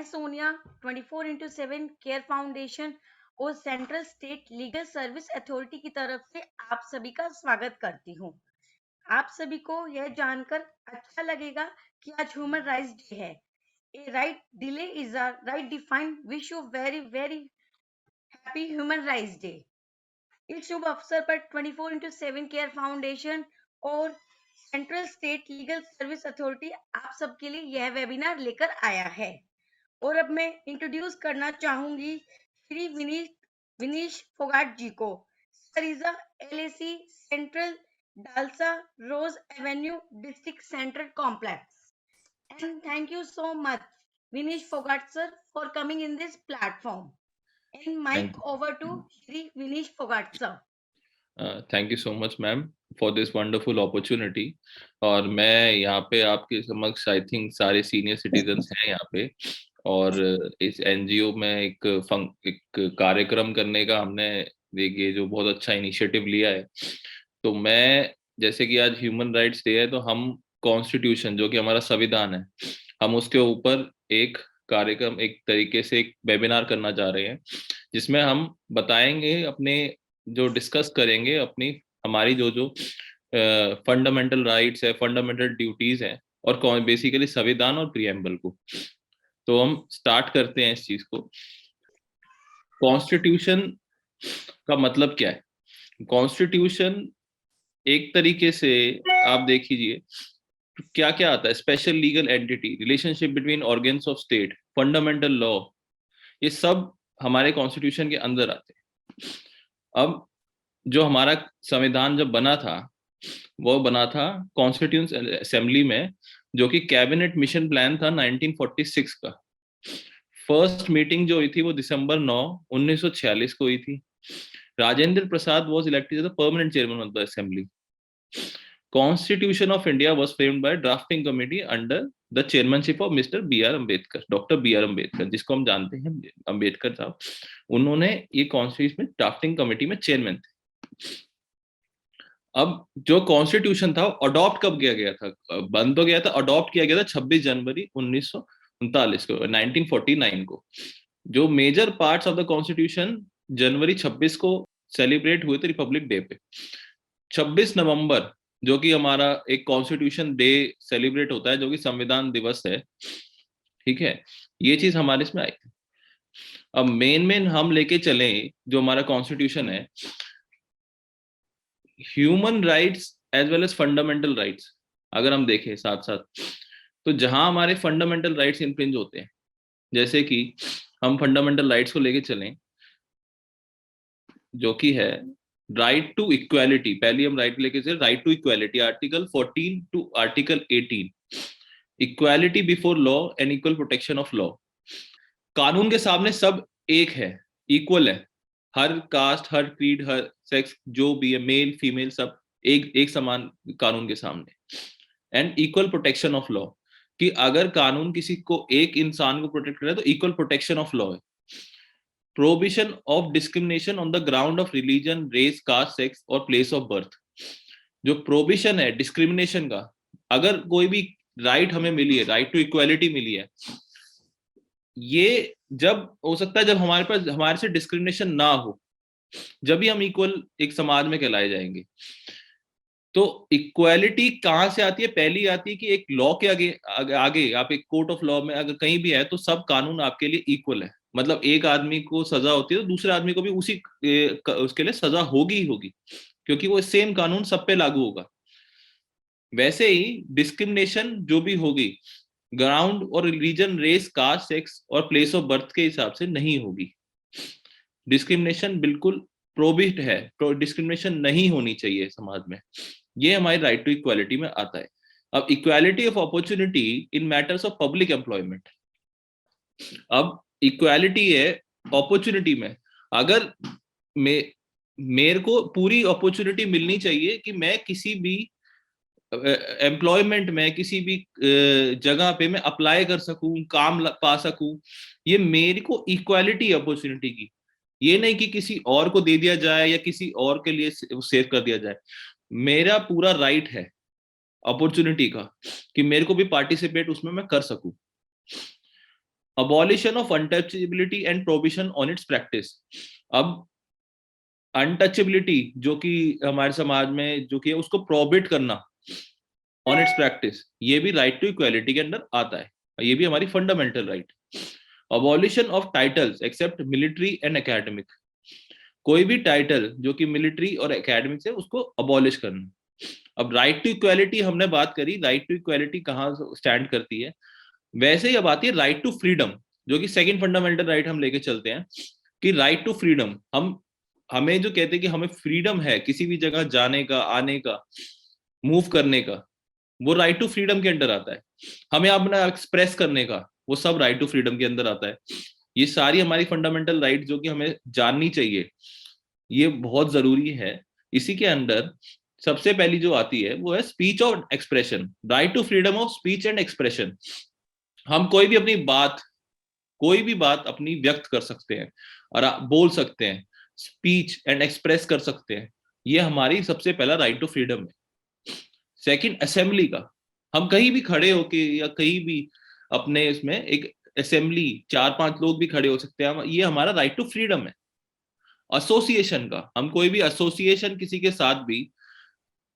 Sonia 24/7 care foundation और central state legal service authority की तरफ से आप सभी का स्वागत करती हूँ। आप सभी को यह जानकर अच्छा लगेगा कि आज ह्यूमन राइट्स डे है। A right delay is a right defined. Wish you very very happy human rights day. इस शुभ अवसर पर 24/7 केयर फाउंडेशन और central state legal service authority आप सबके लिए यह वेबिनार लेकर आया है। और अब मैं इंट्रोड्यूस करना चाहूंगी श्री विनीश फोगाट जी को। Sir is LAC central DALSA Rouse Avenue district central complex. And thank you so much Vinish Fogart sir for coming in this platform. And mic over to Shri Vinish Fogart sir. Thank you so much ma'am for this wonderful opportunity. और मैं यहाँ पे आपके समक्ष I think सारे senior citizens हैं यहाँ पे, और इस एनजीओ में एक कार्यक्रम करने का हमने ये जो बहुत अच्छा इनिशिएटिव लिया है। तो मैं जैसे कि आज ह्यूमन राइट्स डे है, तो हम कॉन्स्टिट्यूशन जो कि हमारा संविधान है, हम उसके ऊपर एक कार्यक्रम, एक तरीके से एक वेबिनार करना चाह रहे हैं, जिसमें हम बताएंगे अपने, जो डिस्कस करेंगे अपनी हमारी जो जो फंडामेंटल राइट्स है, फंडामेंटल ड्यूटीज है, और बेसिकली संविधान और प्रिएम्बल को। तो हम स्टार्ट करते हैं इस चीज को। कॉन्स्टिट्यूशन का मतलब क्या है? कॉन्स्टिट्यूशन एक तरीके से आप देख लीजिए क्या क्या आता है। Special legal entity, relationship between organs of state, fundamental law, ये सब हमारे कॉन्स्टिट्यूशन के अंदर आते हैं। अब जो हमारा संविधान जब बना था, वो बना था कॉन्स्टिट्यूंट असेंबली में, जो कि कैबिनेट मिशन प्लान था 1946 का। फर्स्ट मीटिंग जो हुई थी वो दिसंबर 9 1946 को हुई थी। Rajendra Prasad was elected as the permanent chairman of the assembly. Constitution of India was framed by drafting committee under the chairmanship of mister B.R. Ambedkar, doctor B.R. Ambedkar, जिसको हम जानते हैं अम्बेडकर साहब। उन्होंने ये कॉन्स्टिट्यूशन में ड्राफ्टिंग कमेटी में चेयरमैन थे। अब जो कॉन्स्टिट्यूशन था अडॉप्ट कब किया गया था? बंद तो गया था, अडॉप्ट किया गया था 26 जनवरी 1939 को, 1949 को। जो major parts of the constitution जनवरी 26 को सेलिब्रेट हुए थे रिपब्लिक डे पे। 26 नवंबर जो कि हमारा एक कॉन्स्टिट्यूशन डे सेलिब्रेट होता है, जो कि संविधान दिवस है, ठीक है, ये चीज हमारे इसमें आई थी। अब मेन हम लेके चले जो हमारा कॉन्स्टिट्यूशन है, human rights as well as fundamental rights अगर हम देखें साथ साथ, तो जहां हमारे फंडामेंटल राइट्स इन्फ्रिंज होते हैं, जैसे कि हम फंडामेंटल राइट्स को लेके चलें, जो कि है राइट टू इक्वालिटी। पहले हम राइट लेके चले, right to equality, article 14 to article 18, equality before law and equal protection of law. कानून के सामने सब एक है, इक्वल है, हर कास्ट, हर क्रीड, हर सेक्स, जो भी है, मेल फीमेल, सब एक समान कानून के सामने। And equal protection of law, कि अगर कानून किसी को, एक इंसान को प्रोटेक्ट कर रहा है, तो इक्वल प्रोटेक्शन ऑफ लॉ है। Prohibition of discrimination on the ground of religion, race, caste, sex और प्लेस ऑफ बर्थ। जो प्रोहिबिशन है डिस्क्रिमिनेशन का, अगर कोई भी राइट हमें मिली है, राइट टू इक्वालिटी मिली है, ये जब हो सकता है जब हमारे पास, हमारे से डिस्क्रिमिनेशन ना हो, जब भी हम इक्वल एक समाज में कहलाए जाएंगे। तो इक्वालिटी कहां से आती है? पहली आती है कि एक लॉ के आगे आप एक कोर्ट ऑफ लॉ में अगर कहीं भी है, तो सब कानून आपके लिए इक्वल है। मतलब एक आदमी को सजा होती है तो दूसरे आदमी को भी उसके लिए सजा होगी ही होगी, क्योंकि वो सेम कानून सब पे लागू होगा। वैसे ही डिस्क्रिमिनेशन जो भी होगी, ग्राउंड और रिलीजन, रेस, कास्ट, सेक्स और प्लेस ऑफ बर्थ के हिसाब से नहीं होगी। डिस्क्रिमिनेशन बिल्कुल प्रोहिबिट है, डिस्क्रिमिनेशन नहीं होनी चाहिए समाज में। ये हमारे राइट टू इक्वालिटी में आता है। अब equality of opportunity in matters of public employment. अब इक्वालिटी है अपॉर्चुनिटी में, अगर मेरे को पूरी अपॉर्चुनिटी मिलनी चाहिए कि मैं किसी भी एम्प्लॉयमेंट में, किसी भी जगह पे मैं अप्लाई कर सकूं, काम पा सकूं। ये मेरे को इक्वालिटी अपॉर्चुनिटी की, ये नहीं कि किसी और को दे दिया जाए या किसी और के लिए सेव कर दिया जाए। मेरा पूरा राइट है अपॉर्चुनिटी का कि मेरे को भी पार्टिसिपेट उसमें मैं कर सकूं। Abolition of untouchability and prohibition on it's practice. अब अनटचेबिलिटी जो कि हमारे समाज में जो कि है उसको प्रोहिबिट करना ऑन इट्स प्रैक्टिस, ये भी राइट टू इक्वालिटी के अंदर आता है, ये भी हमारी fundamental right. Abolition of titles except military and academic, कोई भी टाइटल जो कि मिलिट्री और एकेडमिक से उसको अबॉलिश करना। अब राइट टू इक्वालिटी हमने बात करी, राइट टू इक्वालिटी कहाँ स्टैंड करती है, वैसे ही अब आती है राइट टू फ्रीडम, जो कि सेकंड फंडामेंटल राइट हम लेके चलते हैं कि राइट टू फ्रीडम, हमें जो कहते हैं कि हमें फ्रीडम है किसी भी जगह जाने का, आने का, मूव करने का, वो राइट टू फ्रीडम के अंदर आता है। हमें अपना एक्सप्रेस करने का, वो सब राइट टू फ्रीडम के अंदर आता है। ये सारी हमारी फंडामेंटल राइट जो कि हमें जाननी चाहिए, ये बहुत जरूरी है। इसी के अंदर सबसे पहली जो आती है वो है स्पीच और expression, right to freedom of speech and expression. हम कोई भी बात अपनी व्यक्त कर सकते हैं और बोल सकते हैं, स्पीच एंड एक्सप्रेस कर सकते हैं, ये हमारी सबसे पहला राइट टू फ्रीडम है। सेकंड, असेंबली का, हम कहीं भी खड़े होके या कहीं भी अपने इसमें एक असेंबली, 4-5 लोग भी खड़े हो सकते हैं, ये हमारा राइट टू फ्रीडम है। एसोसिएशन का, हम कोई भी एसोसिएशन किसी के साथ भी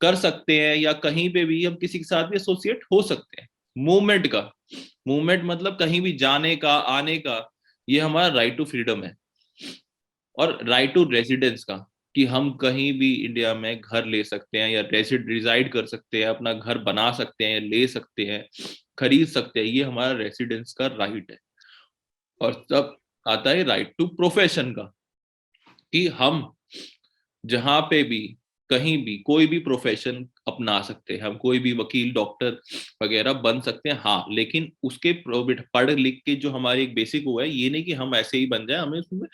कर सकते हैं या कहीं पे भी हम किसी के साथ भी एसोसिएट हो सकते हैं। मूवमेंट का, मूवमेंट मतलब कहीं भी जाने का, आने का, ये हमारा राइट टू फ्रीडम है। और राइट टू रेजिडेंस का, कि हम कहीं भी इंडिया में घर ले सकते हैं या रिजाइड कर सकते हैं, अपना घर बना सकते हैं, ले सकते हैं, खरीद सकते हैं, ये हमारा रेसिडेंस का राइट है। और तब आता है राइट टू प्रोफेशन का, कि हम जहां पे भी कहीं भी कोई भी प्रोफेशन अपना सकते हैं, हम कोई भी वकील, डॉक्टर वगैरह बन सकते हैं, हाँ, लेकिन उसके पढ़ लिख के जो हमारी एक बेसिक हुआ है, ये नहीं कि हम ऐसे ही बन जाए, हमें उसमें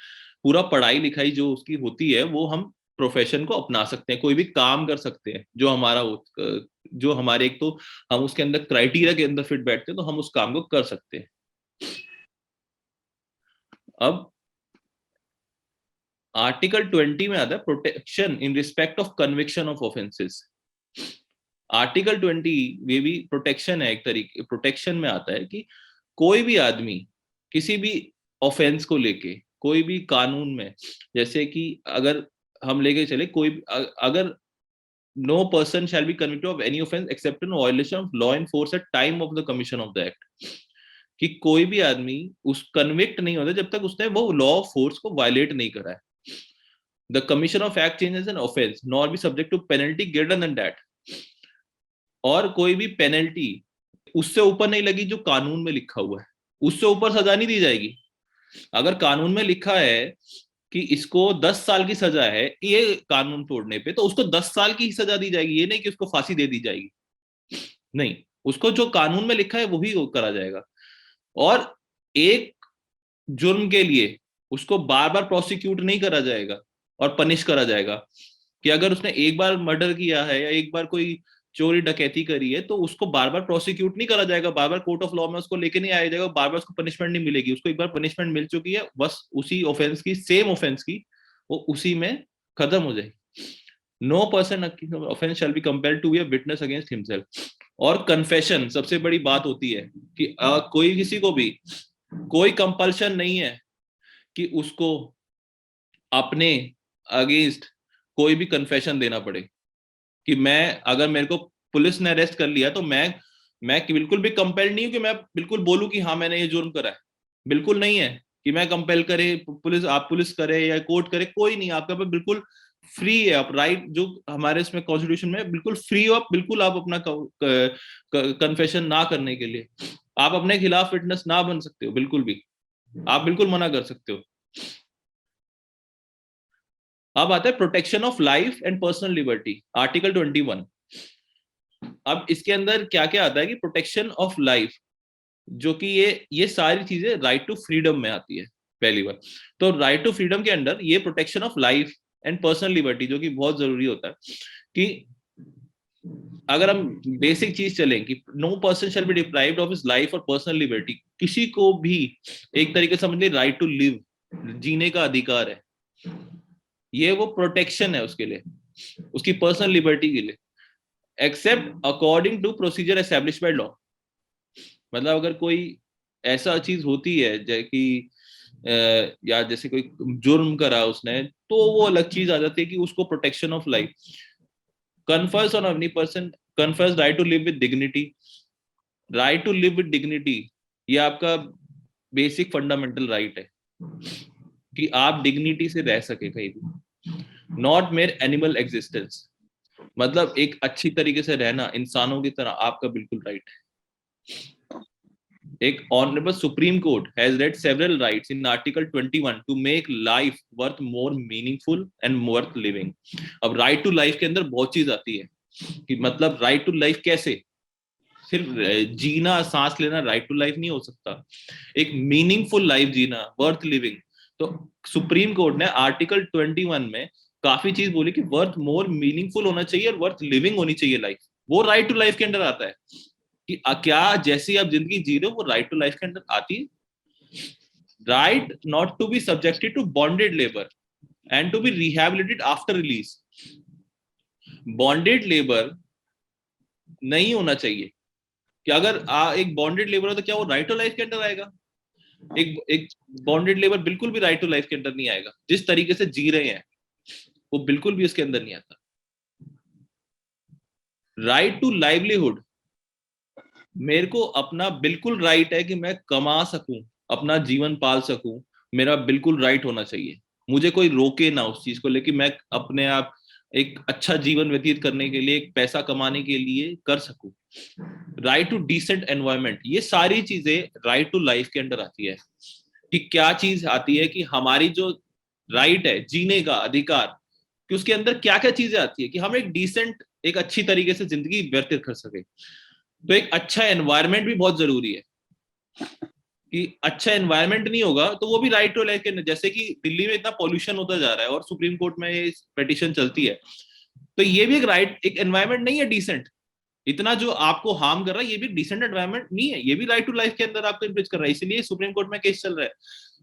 पूरा पढ़ाई लिखाई जो उसकी होती है वो हम प्रोफेशन को अपना सकते हैं, कोई भी काम कर सकते हैं जो हमारा जो हमारे एक तो हम उसके अंदर क्राइटेरिया के अंदर फिट बैठते हैं, तो हम उस काम को कर सकते हैं। अब आर्टिकल 20 में आता है protection in respect of conviction of offences. Article 20 ये भी प्रोटेक्शन है, एक तरीके प्रोटेक्शन में आता है कि कोई भी आदमी किसी भी ऑफेंस को लेके, कोई भी कानून में, जैसे कि अगर हम लेके चले कोई अगर no person shall be convicted of any offence except in violation of law and force at time of the commission of the act, कि कोई भी आदमी उस कन्विक्ट नहीं होता जब तक उसने वो लॉ ऑफ फोर्स को वायलेट नहीं करा है। The commission of act changes an offence nor be subject to penalty greater than that, और कोई भी पेनल्टी उससे ऊपर नहीं लगी जो कानून में लिखा हुआ है, उससे ऊपर सजा नहीं दी जाएगी। अगर कानून में लिखा है कि इसको 10 साल की सजा है ये कानून तोड़ने पे, तो उसको 10 साल की ही सजा दी जाएगी, ये नहीं कि उसको फांसी दे दी जाएगी, नहीं, उसको जो कानून में लिखा है वही करा जाएगा। और एक जुर्म के लिए उसको बार बार प्रोसिक्यूट नहीं करा जाएगा और पनिश करा जाएगा, कि अगर उसने एक बार मर्डर किया है या एक बार कोई चोरी डकैती करी है तो उसको बार बार प्रोसिक्यूट नहीं करा जाएगा, बार बार कोर्ट ऑफ लॉ में उसको लेके नहीं आया जाएगा, बार बार उसको पनिशमेंट नहीं मिलेगी, उसको एक बार पनिशमेंट मिल चुकी है, बस उसी ऑफेंस की, सेम ऑफेंस की, वो उसी में खत्म हो जाएगी। No person offence shall be compelled to be a witness against himself. और कन्फेशन सबसे बड़ी बात होती है कि कोई किसी को भी कोई कंपल्शन नहीं है कि उसको अपने अगेंस्ट कोई भी कन्फेशन देना पड़े, कि मैं अगर मेरे को पुलिस ने अरेस्ट कर लिया तो मैं बिल्कुल भी कंपेल्ड नहीं हूं कि मैं बिल्कुल बोलूं कि हाँ मैंने ये जुर्म करा है, बिल्कुल नहीं है कि मैं कंपेल करे पुलिस, आप पुलिस करे या कोर्ट करे, कोई नहीं, आपका पे बिल्कुल फ्री है, आप राइट जो हमारे इसमें कॉन्स्टिट्यूशन में बिल्कुल फ्री हो आप, बिल्कुल आप अपना कन्फेशन ना करने के लिए, आप अपने खिलाफ विटनेस ना बन सकते हो, बिल्कुल भी आप बिल्कुल मना कर सकते हो। अब आता है protection of life and personal liberty, article 21। अब इसके अंदर क्या क्या आता है कि प्रोटेक्शन ऑफ लाइफ, जो कि ये सारी चीजें राइट टू फ्रीडम में आती है पहली बार। तो राइट टू फ्रीडम के अंदर ये protection of life and personal liberty, जो कि बहुत जरूरी होता है, कि अगर हम बेसिक चीज चलें कि no person shall be deprived of his life और पर्सनल लिबर्टी, किसी को भी एक तरीके से समझ लीजिए राइट टू लिव, जीने का अधिकार है, ये वो प्रोटेक्शन है उसके लिए, उसकी पर्सनल लिबर्टी के लिए, except according to procedure established by law. मतलब अगर कोई ऐसा चीज होती है जैसे कि या जैसे कोई जुर्म करा उसने, तो वो अलग चीज आ जाती है कि उसको protection of life confers on any person, confers right to live with dignity. Right to live with dignity, ये आपका बेसिक फंडामेंटल राइट है कि आप डिग्निटी से रह सके कहीं भी, नॉट मेर एनिमल एग्जिस्टेंस, मतलब एक अच्छी तरीके से रहना इंसानों की तरह आपका बिल्कुल राइट है। एक honourable Supreme Court has read several rights in article 21 to make life worth more meaningful and worth living. अब राइट टू लाइफ के अंदर बहुत चीज आती है कि मतलब राइट टू लाइफ कैसे, सिर्फ जीना सांस लेना राइट टू लाइफ नहीं हो सकता, एक मीनिंगफुल लाइफ जीना, वर्थ लिविंग। तो सुप्रीम कोर्ट ने आर्टिकल 21 में काफी चीज बोली कि वर्थ मोर मीनिंगफुल होना चाहिए और वर्थ लिविंग होनी चाहिए लाइफ, वो राइट टू लाइफ के अंदर आता है कि क्या जैसी आप जिंदगी जी रहे हो वो राइट टू लाइफ के अंदर आती है। Right not to be subjected to bonded labour and to be rehabilitated after release. Bonded labour नहीं होना चाहिए कि अगर एक बॉन्डेड लेबर हो तो क्या वो राइट टू लाइफ के अंदर आएगा? एक बॉन्डेड लेबर बिल्कुल भी राइट टू लाइफ के अंदर नहीं आएगा, जिस तरीके से जी रहे हैं वो बिल्कुल भी उसके अंदर नहीं आता। राइट टू लाइवलीहुड, मेरे को अपना बिल्कुल राइट है कि मैं कमा सकूं, अपना जीवन पाल सकूं, मेरा बिल्कुल राइट होना चाहिए, मुझे कोई रोके ना उस चीज को लेके मैं अपने आप एक अच्छा जीवन व्यतीत करने के लिए, एक पैसा कमाने के लिए कर सकूं। राइट टू डिसेंट एनवायरनमेंट, ये सारी चीजें राइट टू लाइफ के अंडर आती है कि क्या चीज आती है कि हमारी जो राइट है जीने का अधिकार, कि उसके अंदर क्या क्या चीजें आती है कि हम एक डिसेंट, एक अच्छी तरीके से जिंदगी व्यतीत कर सके। तो एक अच्छा एनवायरनमेंट भी बहुत जरूरी है कि अच्छा एनवायरनमेंट नहीं होगा तो वो भी राइट टू लाइफ के, जैसे कि दिल्ली में इतना पॉल्यूशन होता जा रहा है और सुप्रीम कोर्ट में ये पिटीशन चलती है, तो ये भी एक राइट, एक एनवायरनमेंट नहीं है डिसेंट, इतना जो आपको हार्म कर रहा है ये भी डिसेंट एनवायरनमेंट नहीं है, ये भी राइट टू लाइफ के अंदर आपको इन्फ्रिज कर रहा है। इसलिए सुप्रीम कोर्ट में केस चल रहा है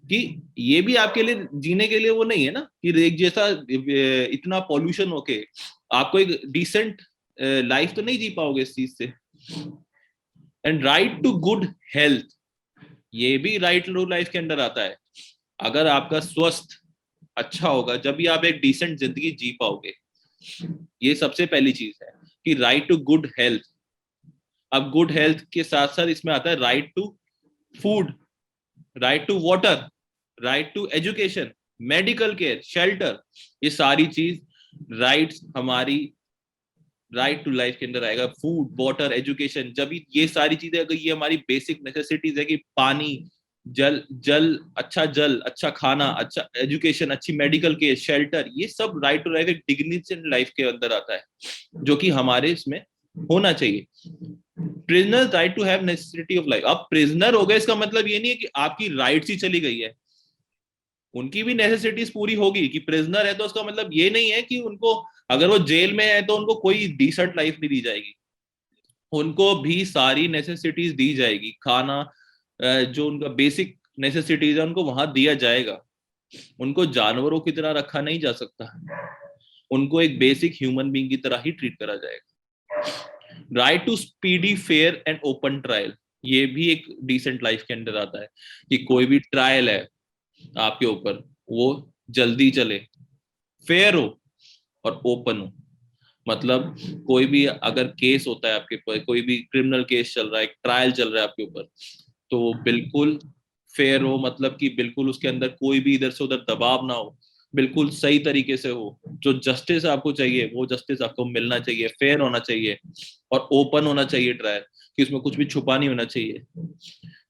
कि ये भी आपके लिए जीने के लिए वो नहीं है ना, कि एक जैसा इतना पॉल्यूशन होके आपको एक डिसेंट लाइफ तो नहीं जी पाओगे इस चीज से। And right to good health, ये भी राइट टू लाइफ के अंदर आता है। अगर आपका स्वस्थ अच्छा होगा जब भी आप एक डिसेंट जिंदगी जी पाओगे, ये सबसे पहली चीज है कि राइट टू गुड हेल्थ। अब गुड हेल्थ के साथ साथ इसमें आता है right to food, right to water, right to education, medical care, shelter, ये सारी चीज राइट्स हमारी राइट टू लाइफ के अंदर आएगा। फूड, वाटर, एजुकेशन, जब ये सारी चीजें, अगर ये हमारी बेसिक नेसेसिटीज है कि पानी, जल, अच्छा खाना, अच्छा एजुकेशन, अच्छी मेडिकल केयर, शेल्टर, ये सब राइट टू लाइफ, एक डिग्निटी लाइफ के अंदर आता है जो कि हमारे इसमें होना चाहिए। Prisoner right to have necessity of life, अब प्रिजनर हो गए इसका मतलब ये नहीं है कि आपकी राइट्स ही चली गई है, उनकी भी नेसेसिटीज पूरी होगी। कि प्रिजनर है तो उसका मतलब ये नहीं है कि उनको, अगर वो जेल में है तो उनको कोई डिसेंट लाइफ नहीं दी जाएगी, उनको भी सारी नेसेसिटीज दी जाएगी। खाना, जो उनका बेसिक नेसेसिटीज है उनको वहां दिया जाएगा, उनको जानवरों की तरह रखा नहीं जा सकता, उनको एक बेसिक ह्यूमन बीइंग की तरह ही ट्रीट करा जाएगा। Right to speedy fair and open trial, ये भी एक डिसेंट लाइफ के अंदर आता है कि कोई भी ट्रायल है आपके ऊपर वो जल्दी चले, फेयर हो और ओपन हो। मतलब कोई भी अगर केस होता है आपके ऊपर, कोई भी क्रिमिनल केस चल रहा है, ट्रायल चल रहा है आपके ऊपर, तो बिल्कुल फेयर हो, मतलब कि बिल्कुल उसके अंदर कोई भी इधर से उधर दबाव ना हो, बिल्कुल सही तरीके से हो, जो जस्टिस आपको चाहिए वो जस्टिस आपको मिलना चाहिए, फेयर होना चाहिए और ओपन होना चाहिए ट्रायल, कि उसमें कुछ भी छुपा नहीं होना चाहिए।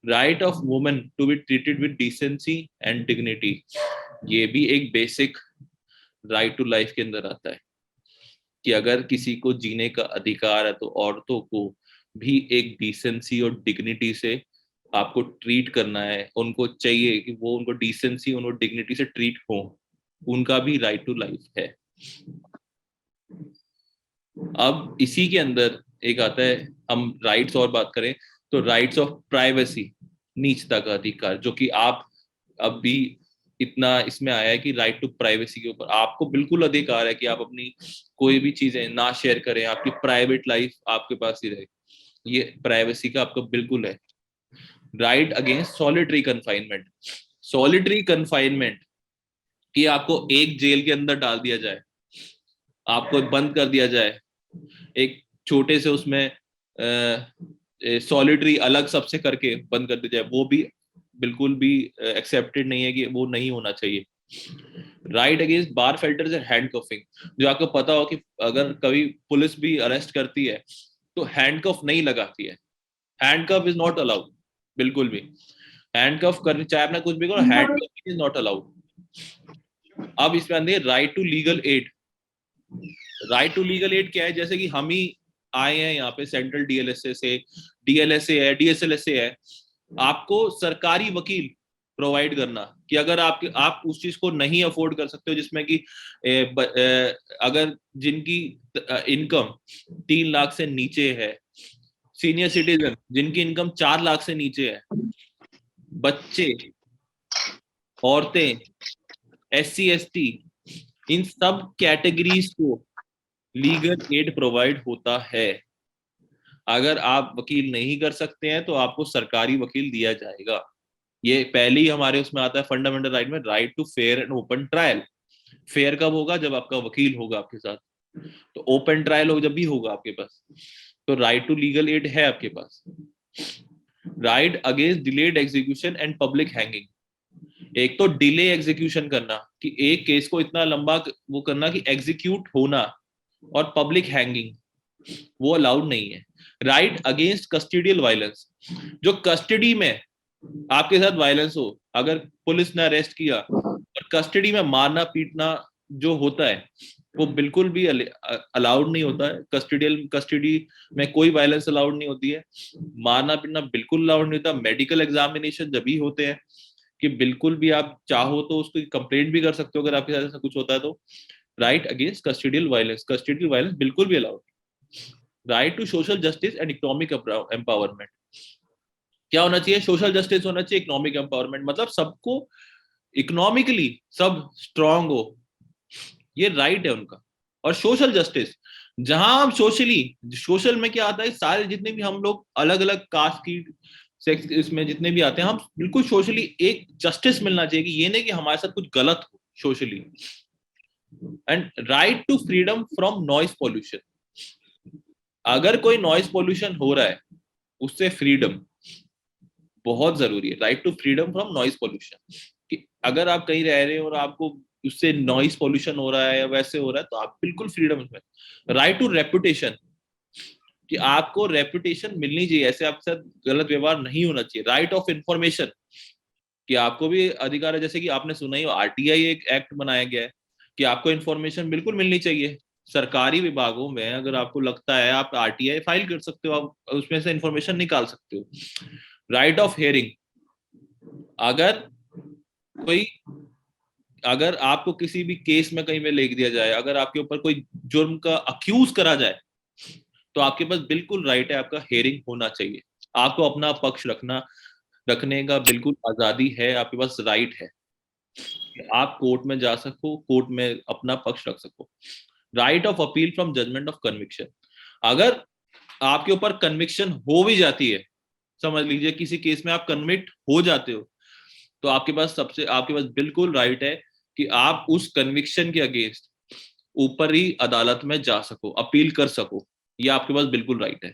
Right of women to be treated with decency and dignity, ये भी एक बेसिक राइट टू लाइफ के अंदर आता है कि अगर किसी को जीने का अधिकार है तो औरतों को भी एक डिसेंसी और डिग्निटी से आपको ट्रीट करना है, उनको चाहिए कि वो, उनको डिसेंसी, उनको डिग्निटी से ट्रीट हो, उनका भी राइट टू लाइफ है। अब इसी के अंदर एक आता है, हम राइट्स और बात करें तो राइट्स ऑफ प्राइवेसी, निजता का अधिकार, जो कि आप अभी इतना इसमें आया है कि राइट टू प्राइवेसी के ऊपर आपको बिल्कुल अधिकार है कि आप अपनी कोई भी चीजें ना शेयर करें, आपकी प्राइवेट लाइफ आपके पास ही रहे, ये प्राइवेसी का आपको बिल्कुल है। Right against solitary confinement, solitary confinement कि आपको एक जेल के अंदर डाल दिया जाए, आपको बंद कर दिया जाए एक छोटे से उसमें, सॉलिटरी अलग सबसे करके बंद कर दिया जाए, वो भी बिल्कुल भी एक्सेप्टेड नहीं है, कि वो नहीं होना चाहिए। राइट अगेंस्ट बार फेल्टर्स एंड हैंडकफिंग, जो आपको पता हो कि अगर कभी पुलिस भी अरेस्ट करती है तो हैंडकफ नहीं लगाती है, हैंडकफ इज नॉट अलाउड, बिल्कुल भी। हैंडकफ कर चाहे आपने कुछ भी करो, हैंडकफ इज नॉट अलाउड। अब इसमें आते हैं right to legal aid. Right to legal aid क्या है? जैसे कि हम ही आए हैं यहाँ पे सेंट्रल डीएलएसए से, डीएलएसए है, डीएसएलएसए है, आपको सरकारी वकील प्रोवाइड करना, कि अगर आप उस चीज को नहीं अफोर्ड कर सकते हो, जिसमें कि अगर जिनकी इनकम 3 लाख से नीचे है, सीनियर सिटीजन जिनकी इनकम 4 लाख से नीचे है, बच्चे, औरतें, SC ST, इन सब कैटेगरीज को लीगल एड प्रोवाइड होता है। अगर आप वकील नहीं कर सकते हैं तो आपको सरकारी वकील दिया जाएगा। ये पहले ही हमारे उसमें आता है फंडामेंटल राइट में, right to fair and open trial. Fair कब होगा? जब आपका वकील होगा आपके साथ। तो ओपन ट्रायल हो जब भी होगा आपके पास। तो राइट टू लीगल एड है आपके पास। Right against delayed execution and public hanging. एक तो डिले एग्जीक्यूशन करना, कि एक केस को इतना लंबा वो करना कि एग्जीक्यूट होना, और पब्लिक हैंगिंग वो अलाउड नहीं है। राइट अगेंस्ट कस्टोडियल वायलेंस, जो कस्टडी में आपके साथ वायलेंस हो, अगर पुलिस ने अरेस्ट किया और कस्टडी में मारना पीटना जो होता है वो बिल्कुल भी अलाउड नहीं होता है। कस्टडी में कोई वायलेंस अलाउड नहीं होती है, मारना पीटना बिल्कुल अलाउड नहीं होता। मेडिकल एग्जामिनेशन जब भी होते हैं कि बिल्कुल भी आप चाहो तो उसको कंप्लेंट भी कर सकते हो अगर आपके साथ ऐसा कुछ होता है तो। राइट अगेंस्ट कस्टोडियल वायलेंस बिल्कुल भी allowed. Right to social justice and economic empowerment, क्या होना चाहिए? सोशल जस्टिस होना चाहिए, इकोनॉमिक एम्पावरमेंट, मतलब सबको इकोनॉमिकली सब स्ट्रांग हो, ये राइट है उनका। और सोशल जस्टिस, जहां हम सोशली, सोशल में क्या आता है, सारे जितने भी हम लोग अलग अलग कास्ट की, सेक्स, इसमें जितने भी आते हैं, हम बिल्कुल सोशली एक जस्टिस मिलना चाहिए, कि ये नहीं कि हमारे साथ कुछ गलत हो socially. And right to freedom from noise pollution, अगर कोई नॉइज पोल्यूशन हो रहा है उससे फ्रीडम बहुत जरूरी है। Right to freedom from noise pollution, कि अगर आप कहीं रह रहे हो और आपको उससे नॉइज पोल्यूशन हो रहा है या वैसे हो रहा है तो आप बिल्कुल फ्रीडम उसमें। राइट टू रेपुटेशन, कि आपको रेपुटेशन मिलनी चाहिए, ऐसे आपके साथ गलत व्यवहार नहीं होना चाहिए। राइट ऑफ इंफॉर्मेशन, कि आपको भी अधिकार है, जैसे कि आपने सुना ही RTI एक एक्ट बनाया गया है कि आपको इन्फॉर्मेशन बिल्कुल मिलनी चाहिए। सरकारी विभागों में अगर आपको लगता है, आप RTI फाइल कर सकते हो, आप उसमें से इंफॉर्मेशन निकाल सकते हो। राइट ऑफ हेयरिंग, अगर कोई, अगर आपको किसी भी केस में कहीं में लिख दिया जाए, अगर आपके ऊपर कोई जुर्म का अक्यूज करा जाए तो आपके पास बिल्कुल राइट है, आपका हेयरिंग होना चाहिए। आपको अपना पक्ष रखने का बिल्कुल आजादी है, आपके पास राइट है, आप कोर्ट में जा सको, कोर्ट में अपना पक्ष रख सको। Right of appeal from judgment of conviction, अगर आपके ऊपर कन्विक्शन हो भी जाती है, समझ लीजिए किसी केस में आप कन्विक्ट हो जाते हो, तो आपके पास बिल्कुल राइट है कि आप उस कन्विक्शन के अगेंस्ट ऊपरी अदालत में जा सको, अपील कर सको, ये आपके पास बिल्कुल राइट है।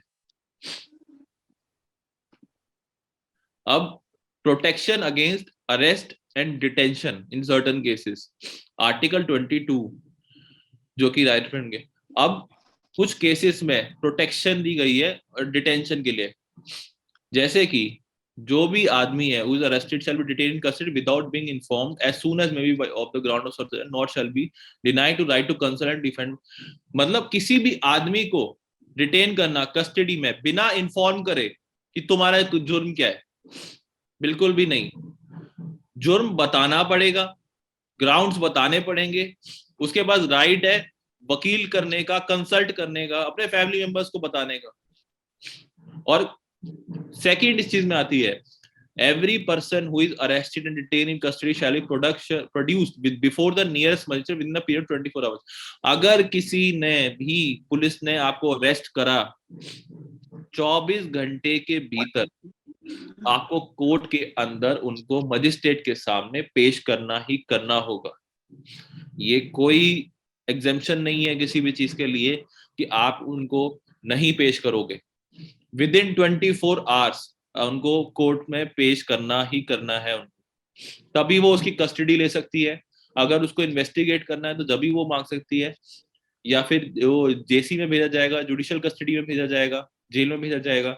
अब protection against arrest and detention in certain cases, article 22 जो कि राइट फ्रेंड के। अब कुछ केसेस में प्रोटेक्शन दी गई है डिटेंशन के लिए, जैसे कि जो भी आदमी है who is arrested shall be detained in custody without being informed as soon as may be of the ground of suspicion, not shall be denied to right to counsel and defend। मतलब किसी भी आदमी को detain करना custody में बिना inform करे कि तुम्हारा जुर्म क्या है, बिल्कुल भी नहीं। जुर्म बताना पड़ेगा, ग्राउंड्स बताने पड़ेंगे, उसके बाद राइट है वकील करने का, कंसल्ट करने का, अपने फैमिली मेंबर्स को बताने का। और सेकंड इस चीज में आती है, every person who is arrested and detained in custody shall be produced before the nearest magistrate within a period 24 hours। अगर किसी ने भी, पुलिस ने आपको अरेस्ट करा 24 घंटे के भीतर, आपको कोर्ट के अंदर उनको मजिस्ट्रेट के सामने पेश करना ही करना होगा। ये कोई एग्जेम्पशन नहीं है किसी भी चीज के लिए कि आप उनको नहीं पेश करोगे। विद इन 24 आवर्स उनको कोर्ट में पेश करना ही करना है उनको, तभी वो उसकी कस्टडी ले सकती है। अगर उसको इन्वेस्टिगेट करना है तो जब वो मांग सकती है, या फिर वो जेसी में भेजा जाएगा, जुडिशियल कस्टडी में भेजा जाएगा, जेल में भेजा जाएगा।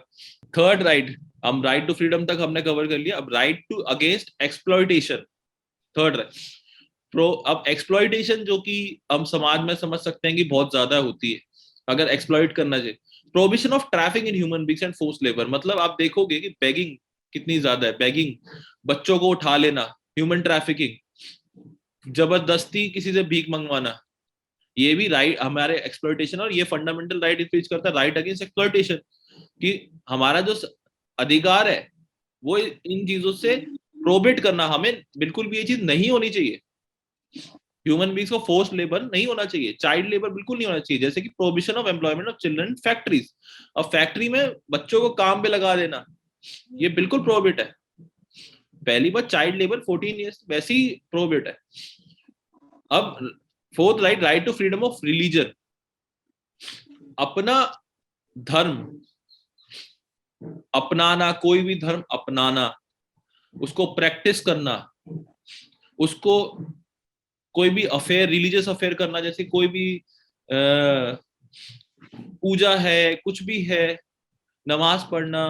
थर्ड राइट, हम राइट टू फ्रीडम तक हमने कवर कर लिया। अब right to against exploitation, third right. अब एक्सप्लॉइटेशन जो कि हम समाज में समझ सकते हैं कि बहुत ज्यादा होती है अगर एक्सप्लॉइट करना चाहिए। Prohibition of trafficking in human beings and force labour, मतलब आप देखोगे कि बेगिंग कितनी ज्यादा है। बेगिंग, बच्चों को उठा लेना, ह्यूमन ट्रैफिकिंग, जबरदस्ती किसी से भीख मंगवाना, ये भी राइट हमारे एक्सप्लॉइटेशन। और ये फंडामेंटल राइट इंफ्रिज करता है, राइट अगेंस्ट एक्सप्लॉइटेशन, कि हमारा जो अधिकार है वो इन चीजों से प्रोहिबिट करना, हमें बिल्कुल भी ये चीज नहीं होनी चाहिए। ह्यूमन बींग्स को फोर्स लेबर नहीं होना चाहिए, चाइल्ड लेबर बिल्कुल नहीं होना चाहिए। जैसे कि prohibition of employment of children factories, अब फैक्ट्री में बच्चों को काम पे लगा देना, ये बिल्कुल प्रोहिबिट है। पहली बात, चाइल्ड लेबर 14 ईयर्स वैसे ही प्रोहिबिट है। अब fourth right, right to freedom of religion, अपना धर्म अपनाना, कोई भी धर्म अपनाना, उसको प्रैक्टिस करना, उसको कोई भी अफेयर, रिलीजियस अफेयर करना, जैसे कोई भी पूजा है, कुछ भी है, नमाज पढ़ना,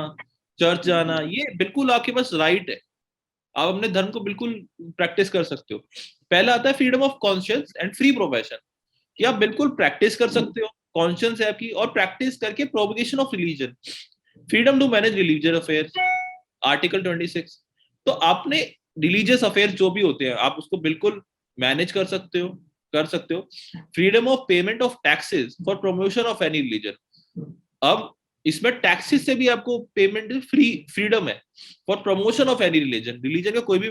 चर्च जाना, ये बिल्कुल आपके पास राइट है। आप अपने धर्म को बिल्कुल प्रैक्टिस कर सकते हो। पहला आता है freedom of conscience and free profession, कि आप बिल्कुल प्रैक्टिस कर सकते हो, कॉन्शियंस है आपकी, और प्रैक्टिस करके propagation of religion. Freedom to manage religious affair, article 26। तो आपने रिलीजियस अफेयर जो भी होते हैं आप उसको बिल्कुल मैनेज कर सकते हो, कर सकते हो। Freedom of payment of taxes for promotion of any religion, अब इसमें टैक्सेस से भी आपको पेमेंट फ्रीडम है for promotion of any religion. Religion का कोई भी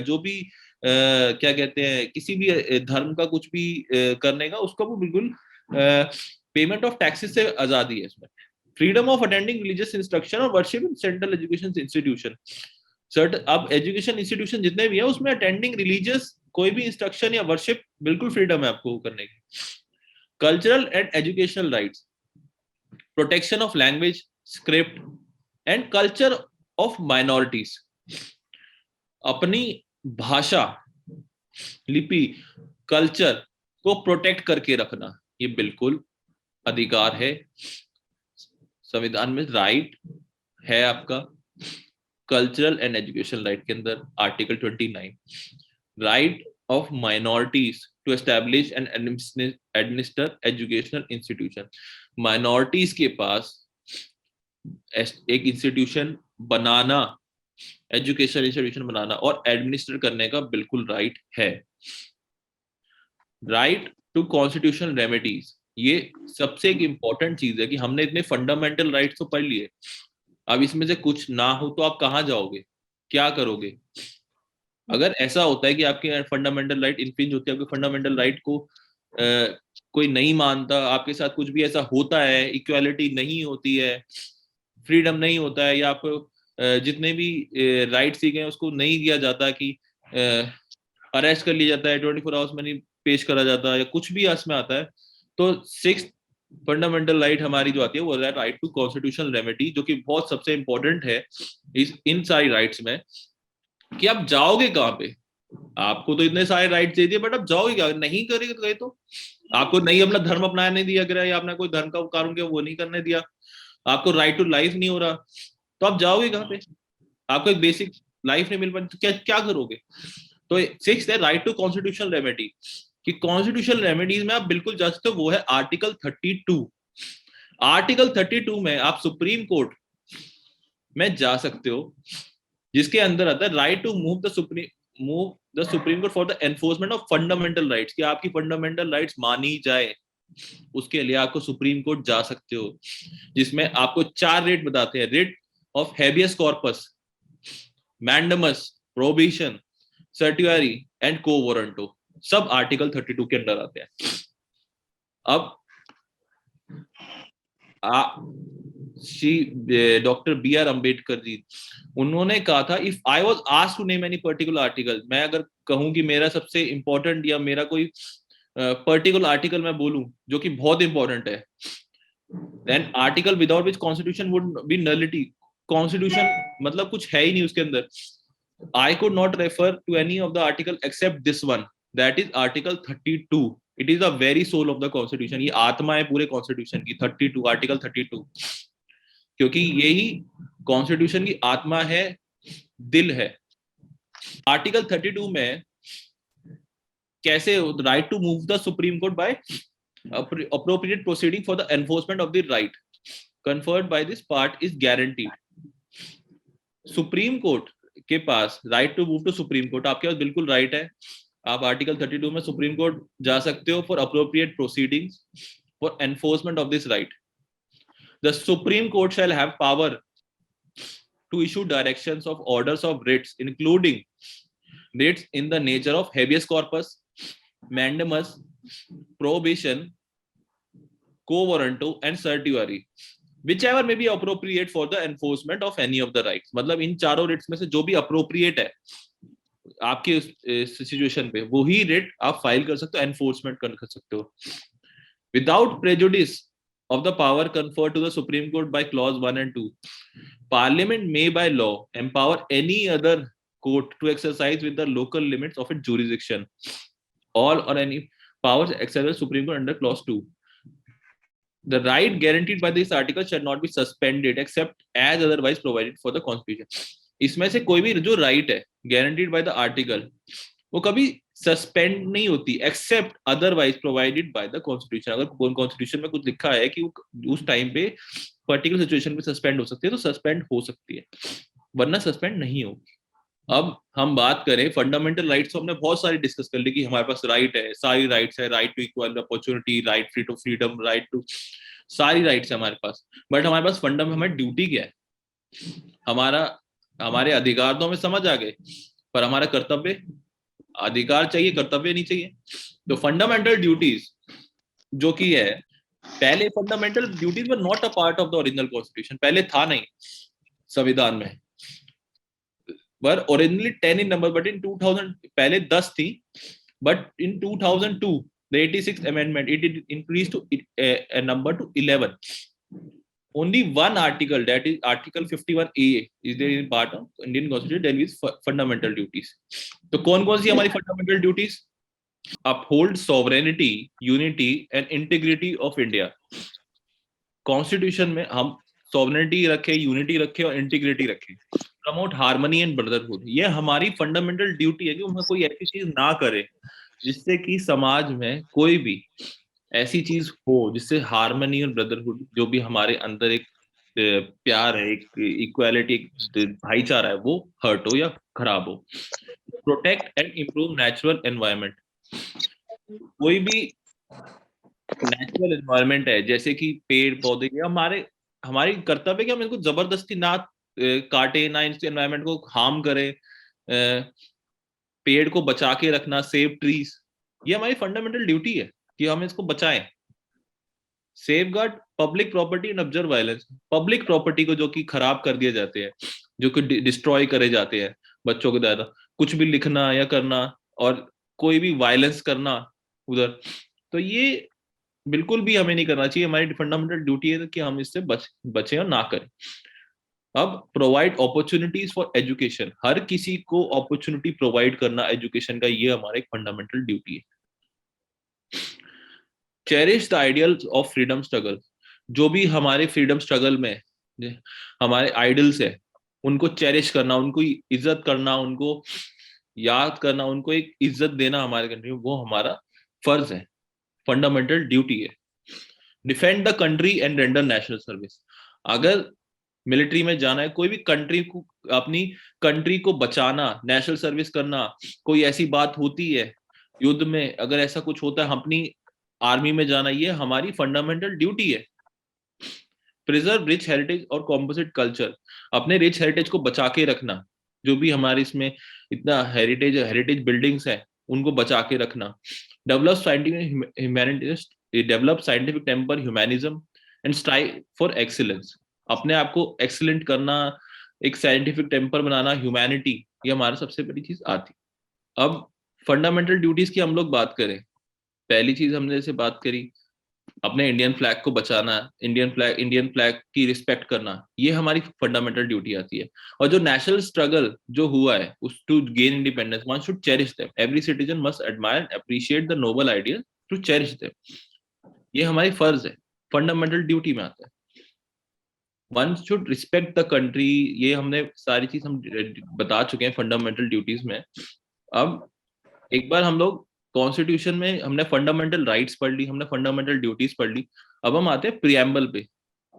जो भी क्या कहते हैं, किसी भी धर्म का कुछ भी करने का, उसका वो बिल्कुल पेमेंट ऑफ टैक्सेस से आजादी है इसमें। Freedom of attending religious instruction और worship in central education institution, सर्ट अब एजुकेशन इंस्टीट्यूशन जितने भी है उसमें अटेंडिंग रिलीजियस कोई भी इंस्ट्रक्शन या वर्शिप बिल्कुल फ्रीडम है आपको करने की। Cultural and educational rights, protection of language, script and culture of minorities, अपनी भाषा, लिपि, कल्चर को प्रोटेक्ट करके रखना, ये बिल्कुल अधिकार है, संविधान में राइट है आपका। कल्चरल एंड एजुकेशन राइट के अंदर article 29, right of minorities to establish and administer educational institution, minorities के पास एक इंस्टीट्यूशन बनाना, एजुकेशन इंस्टीट्यूशन बनाना और एडमिनिस्टर करने का बिल्कुल राइट है। राइट टू कॉन्स्टिट्यूशनल रेमेडीज, ये सबसे एक इंपॉर्टेंट चीज है कि हमने इतने फंडामेंटल राइट्स तो पढ़ लिए, अब इसमें से कुछ ना हो तो आप कहाँ जाओगे, क्या करोगे? अगर ऐसा होता है कि आपके फंडामेंटल राइट इन्फ्रिंज होती है, आपके फंडामेंटल राइट को कोई नहीं मानता, आपके साथ कुछ भी ऐसा होता है, इक्वालिटी नहीं होती है, फ्रीडम नहीं होता है, या आप जितने भी राइट सीखे हैं उसको नहीं दिया जाता, कि अरेस्ट कर लिया जाता है, 24 आवर्स में नहीं पेश करा जाता, या कुछ भी इसमें आता है, तो 6th फंडामेंटल राइट हमारी जो आती है वो राइट टू कॉन्स्टिट्यूशनल रेमेडी, जो कि बहुत सबसे इंपॉर्टेंट है इन सारी राइट्स में, कि आप जाओगे कहाँ पे? आपको तो इतने सारे राइट्स दे दिए, बट आप जाओगे क्या? नहीं करेंगे तो आपको नहीं अपना धर्म अपनाने दिया गया, या आपने कोई धर्म का कानून किया वो नहीं करने दिया, आपको राइट टू लाइफ नहीं हो रहा, तो आप जाओगे कहाँ पे? आपको एक बेसिक लाइफ नहीं मिल पाती तो क्या क्या करोगे? तो 6th है राइट टू कॉन्स्टिट्यूशनल रेमेडी, कि कॉन्स्टिट्यूशनल रेमेडीज में आप बिल्कुल जा सकते हो, वो है आर्टिकल 32। आर्टिकल 32 में आप सुप्रीम कोर्ट में जा सकते हो, जिसके अंदर आता है right to move the Supreme Court for the enforcement of fundamental rights, कि आपकी फंडामेंटल राइट्स मानी जाए, उसके लिए आपको सुप्रीम कोर्ट जा सकते हो, जिसमें आपको 4 रेट बताते हैं, writ of habeas corpus, mandamus, prohibition, certiorari and quo warranto, सब आर्टिकल 32 के अंदर आते हैं। अब doctor B R Ambedkar ji, उन्होंने कहा था, if I was asked to name any particular article, मैं अगर कहूं कि मेरा सबसे इंपॉर्टेंट या मेरा कोई पर्टिकुलर आर्टिकल मैं बोलूं जो कि बहुत इंपॉर्टेंट है, then article without which constitution would be nullity. Constitution मतलब कुछ है ही नहीं उसके अंदर। I could not refer to any of the article except this one, that is Article 32. It is the very soul of the Constitution. ये आत्मा है पूरे Constitution की, 32, Article 32, क्योंकि यही Constitution की आत्मा है, दिल है। Article 32 में कैसे right to move the Supreme Court by appropriate proceeding for the enforcement of the right conferred by this part is guaranteed. Supreme Court के पास right to move to Supreme Court, आपके पास बिल्कुल राइट है, आप article 32 में supreme court जा सकते हो for appropriate proceedings for enforcement of this right. The Supreme Court shall have power to issue directions of orders of writs including writs in the nature of habeas corpus, mandamus, prohibition, quo warranto and certiorari, whichever may be appropriate for the enforcement of any of the rights। मतलब इन चारों Ritz में से जो भी appropriate है आपके situation पे, वही रिट आप फाइल कर सकते हो, एनफोर्समेंट कर सकते हो। Without prejudice of the power conferred to the Supreme Court by clause 1 and 2, Parliament may by law empower any other court to exercise with the local limits of its jurisdiction all or any powers except the Supreme Court under clause 2. The right guaranteed by this article shall not be suspended except as otherwise provided for the Constitution. इसमें से कोई भी जो right है guaranteed by the article, वो कभी suspend नहीं होती except otherwise provided by the constitution. अगर कॉन्स्टिट्यूशन में कुछ लिखा है कि उस टाइम पे पर्टिकुलर सिचुएशन में सस्पेंड हो सकती है तो सस्पेंड हो सकती है, वरना सस्पेंड नहीं होगी। अब हम बात करें फंडामेंटल राइट्स, तो हमने बहुत सारी डिस्कस कर ली कि हमारे पास राइट है, सारी राइट्स है, right to equal opportunity, right free to freedom, right to, सारी राइट्स है हमारे पास। बट हमारे पास फंडामेंटल, हमारी ड्यूटी क्या है? हमारे अधिकार तो हमें समझ आ गए, पर हमारा कर्तव्य, अधिकार चाहिए कर्तव्य नहीं चाहिए। तो फंडामेंटल ड्यूटीज जो कि है, पहले fundamental duties were not a part of the original constitution, पहले था नहीं संविधान में, were originally 10 in number, but in 2000 पहले 10 थी, but in 2002 the 86th amendment it increased to a number to 11. Only one article, that is article 51A, is there in part of Indian constitution that is fundamental duties. तो कौन कौन सी हमारी fundamental duties? Uphold sovereignty, unity and integrity of India. Constitution में हम sovereignty रखे, unity रखे और integrity रखे। Promote harmony and brotherhood, ये हमारी fundamental duty है कि हम कोई ऐसी चीज ना करें जिससे कि समाज में कोई भी ऐसी चीज हो जिससे हार्मनी और ब्रदरहुड, जो भी हमारे अंदर एक प्यार है, एक इक्वालिटी, एक भाईचारा है, वो हर्ट हो या खराब हो। Protect and improve natural environment, कोई भी नेचुरल एनवायरनमेंट है जैसे कि पेड़ पौधे, हमारी कर्तव्य कि हम इनको जबरदस्ती ना काटे, ना इस एनवायरनमेंट को हार्म करे, पेड़ को बचा के रखना, सेव ट्रीज, ये हमारी फंडामेंटल ड्यूटी है कि हम इसको बचाएं। Safeguard public property and observe violence, public property को जो कि खराब कर दिए जाते हैं, जो कि डिस्ट्रॉय करे जाते हैं बच्चों के द्वारा, कुछ भी लिखना या करना और कोई भी वायलेंस करना उधर, तो ये बिल्कुल भी हमें नहीं करना चाहिए। हमारी फंडामेंटल ड्यूटी है कि हम इससे बचें और ना करें। अब प्रोवाइड अपॉर्चुनिटीज फॉर एजुकेशन, हर किसी को अपॉर्चुनिटी प्रोवाइड करना एजुकेशन का, ये हमारा एक फंडामेंटल ड्यूटी है। Cherish the ideals of freedom struggle, जो भी हमारे फ्रीडम स्ट्रगल में हमारे आइडल्स है उनको चेरिश करना, उनको इज्जत करना, उनको याद करना, उनको एक इज्जत देना हमारे कंट्री में, वो हमारा फर्ज है, फंडामेंटल ड्यूटी है। Defend the country and render national service, अगर मिलिट्री में जाना है, कोई भी कंट्री को, अपनी कंट्री को बचाना, नेशनल सर्विस करना, कोई ऐसी बात होती है युद्ध में, अगर ऐसा कुछ होता है, अपनी आर्मी में जाना, ये हमारी फंडामेंटल ड्यूटी है। प्रिजर्व रिच हेरिटेज और कॉम्पोजिट कल्चर, अपने रिच हेरिटेज को बचा के रखना, जो भी हमारे इसमें इतना हेरिटेज बिल्डिंग्स है उनको बचा के रखना। Develop scientific temper humanism and strive for excellence, अपने आप को एक्सीलेंट करना, एक साइंटिफिक टेम्पर बनाना, ह्यूमैनिटी, ये हमारा सबसे बड़ी चीज आती। अब फंडामेंटल ड्यूटीज की हम लोग बात करें, पहली चीज हमने जैसे बात करी अपने इंडियन फ्लैग को बचाना, इंडियन फ्लैग की रिस्पेक्ट करना, ये हमारी फंडामेंटल ड्यूटी आती है। और जो नेशनल स्ट्रगल जो हुआ है उस to gain independence, one should cherish them, every citizen must admire and appreciate the noble idea to cherish them, ये हमारी फर्ज है, फंडामेंटल ड्यूटी में आता है। One should respect the country, ये हमने सारी चीज हम बता चुके हैं फंडामेंटल ड्यूटीज में। अब एक बार हम लोग कॉन्स्टिट्यूशन में हमने फंडामेंटल राइट्स पढ़ ली, हमने फंडामेंटल ड्यूटीज पढ़ ली, अब हम आते हैं प्रियम्बल पे,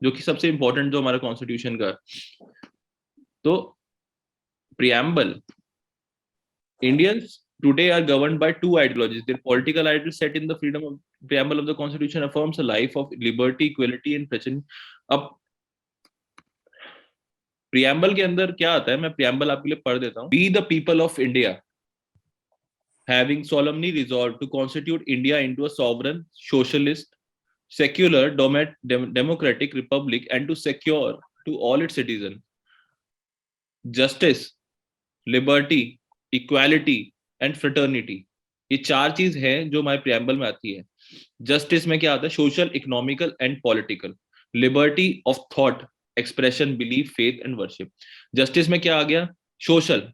जो कि सबसे इंपॉर्टेंट जो हमारा कॉन्स्टिट्यूशन का। तो preamble, Indians today are governed by two ideologies. Their political ideals set in the freedom of preamble of the constitution affirms a life of liberty, equality and fraternity. अब preamble के अंदर क्या आता है, मैं प्रियम्बल आपके लिए पढ़ देता हूँ। We the people of India having solemnly resolved to constitute India into a sovereign, socialist, secular, democratic republic and to secure to all its citizens justice, liberty, equality and fraternity. ये चार चीज है जो हमारे प्रियम्बल में आती है। Justice में क्या आता है, social, economical and political. Liberty of thought, expression, belief, faith and worship. Justice में क्या आ गया, सोशल,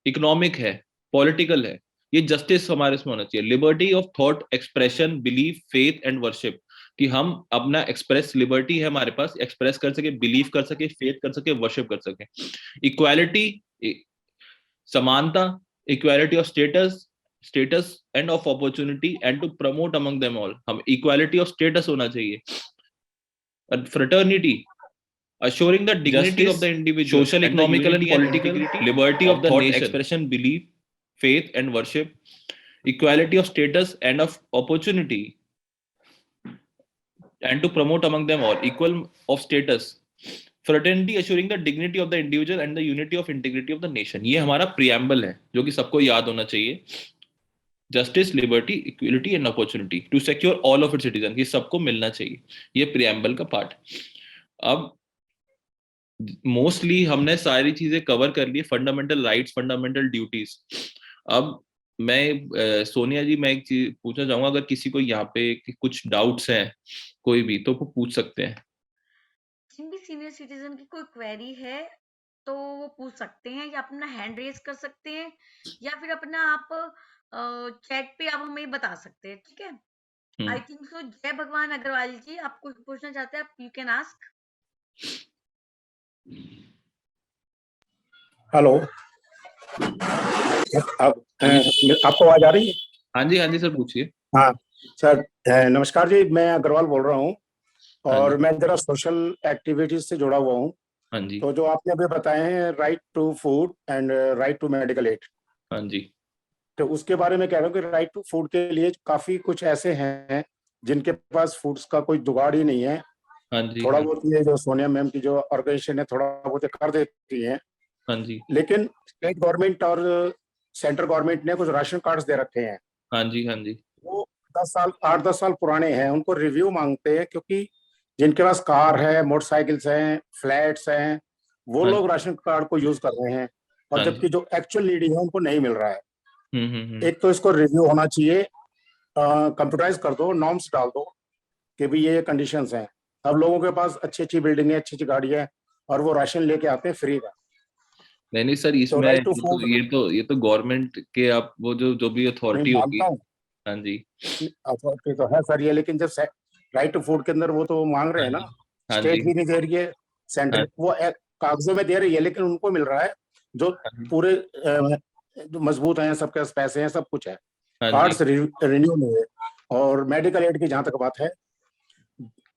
इकोनॉमिक है, पॉलिटिकल है, ये जस्टिस हमारे इसमें होना चाहिए। Liberty of thought, expression, belief, faith and worship, कि हम अपना एक्सप्रेस, लिबर्टी है हमारे पास, एक्सप्रेस कर सके, बिलीव कर सके, फेथ कर सके, वर्शिप कर सके। इक्वालिटी, समानता, equality of status and of opportunity and to promote among them all, हम इक्वालिटी ऑफ स्टेटस होना चाहिए। Fraternity, assuring the dignity of the individual, social, economical and political, liberty of the nation, expression, belief, faith and worship, equality of status and of opportunity and to promote among them all, equal of status, fraternity, assuring the dignity of the individual and the unity of integrity of the nation। ये हमारा preamble है जो कि सबको याद होना चाहिए। Justice, liberty, equality and opportunity to secure all of its citizen, ये सबको मिलना चाहिए, ये प्रियम्बल का पार्ट। अब मोस्टली हमने सारी चीजें कवर कर ली, फंडामेंटल राइट्स, फंडामेंटल ड्यूटीज। अब मैं सोनिया जी, मैं एक चीज पूछना चाहूंगा, अगर किसी को यहाँ पे कुछ डाउट्स हैं कोई भी, तो वो पूछ सकते हैं। जिन भी सीनियर सिटीजन की कोई क्वेरी है तो वो पूछ सकते हैं, या अपना हैंड रेज कर सकते हैं, या फिर अपना आप चैट पे आप हमें बता सकते हैं, ठीक है। I think so. जय भगवान अग्रवाल जी, आप कुछ पूछना चाहते हैं, आप यू कैन आस्क। हेलो, आपको आवाज आ रही है? हाँ जी, हाँ जी सर, पूछिए। हाँ सर, नमस्कार जी, मैं अग्रवाल बोल रहा हूँ और मैं जरा सोशल एक्टिविटीज से जुड़ा हुआ हूँ। हाँ जी। तो जो आपने अभी बताए हैं, right to food and right to medical aid, हाँ जी, तो उसके बारे में कह रहा हूँ कि राइट टू फूड के लिए काफी कुछ ऐसे हैं जिनके पास फूड्स का कोई जुगाड़ ही नहीं है। हाँ जी, थोड़ा बहुत ये जो सोनिया मैम की जो ऑर्गेनाइजेशन है थोड़ा बहुत कर देती है, हाँ जी, लेकिन स्टेट गवर्नमेंट और सेंट्रल गवर्नमेंट ने कुछ राशन कार्ड्स दे रखे हैं। हाँ जी, हाँ जी, वो 8-10 साल पुराने हैं, उनको रिव्यू मांगते हैं, क्योंकि जिनके पास कार है, मोटरसाइकिल्स हैं, फ्लैट्स हैं, वो हाँ लोग राशन कार्ड को यूज कर रहे हैं, और हाँ जबकि जो एक्चुअल नीडी है उनको नहीं मिल रहा है। हम्म। एक तो इसको रिव्यू होना चाहिए, कंप्यूटराइज कर दो, नॉर्म्स डाल दो कि भी ये कंडीशंस हैं। अब लोगों के पास अच्छी अच्छी बिल्डिंग है, अच्छी अच्छी गाड़ी है, और वो राशन लेके आते हैं फ्री का। नहीं सर, इसमें राइट टू ये फूड, तो गवर्नमेंट के, आप वो जो भी अथॉरिटी होगी। मानता हूँ हाँ जी, अथॉरिटी तो है सर ये, लेकिन जब राइट टू फूड के अंदर वो तो मांग रहे हैं ना, हाँ स्टेट जी, भी नहीं दे रही है, सेंट्रल वो कागजों में दे रही है, लेकिन उनको मिल रहा है जो पूरे जो मजबूत हैं, सबके पास पैसे हैं, सब कुछ है, कार्ड्स रिन्यू नहीं है। और मेडिकल एड की जहां तक बात है,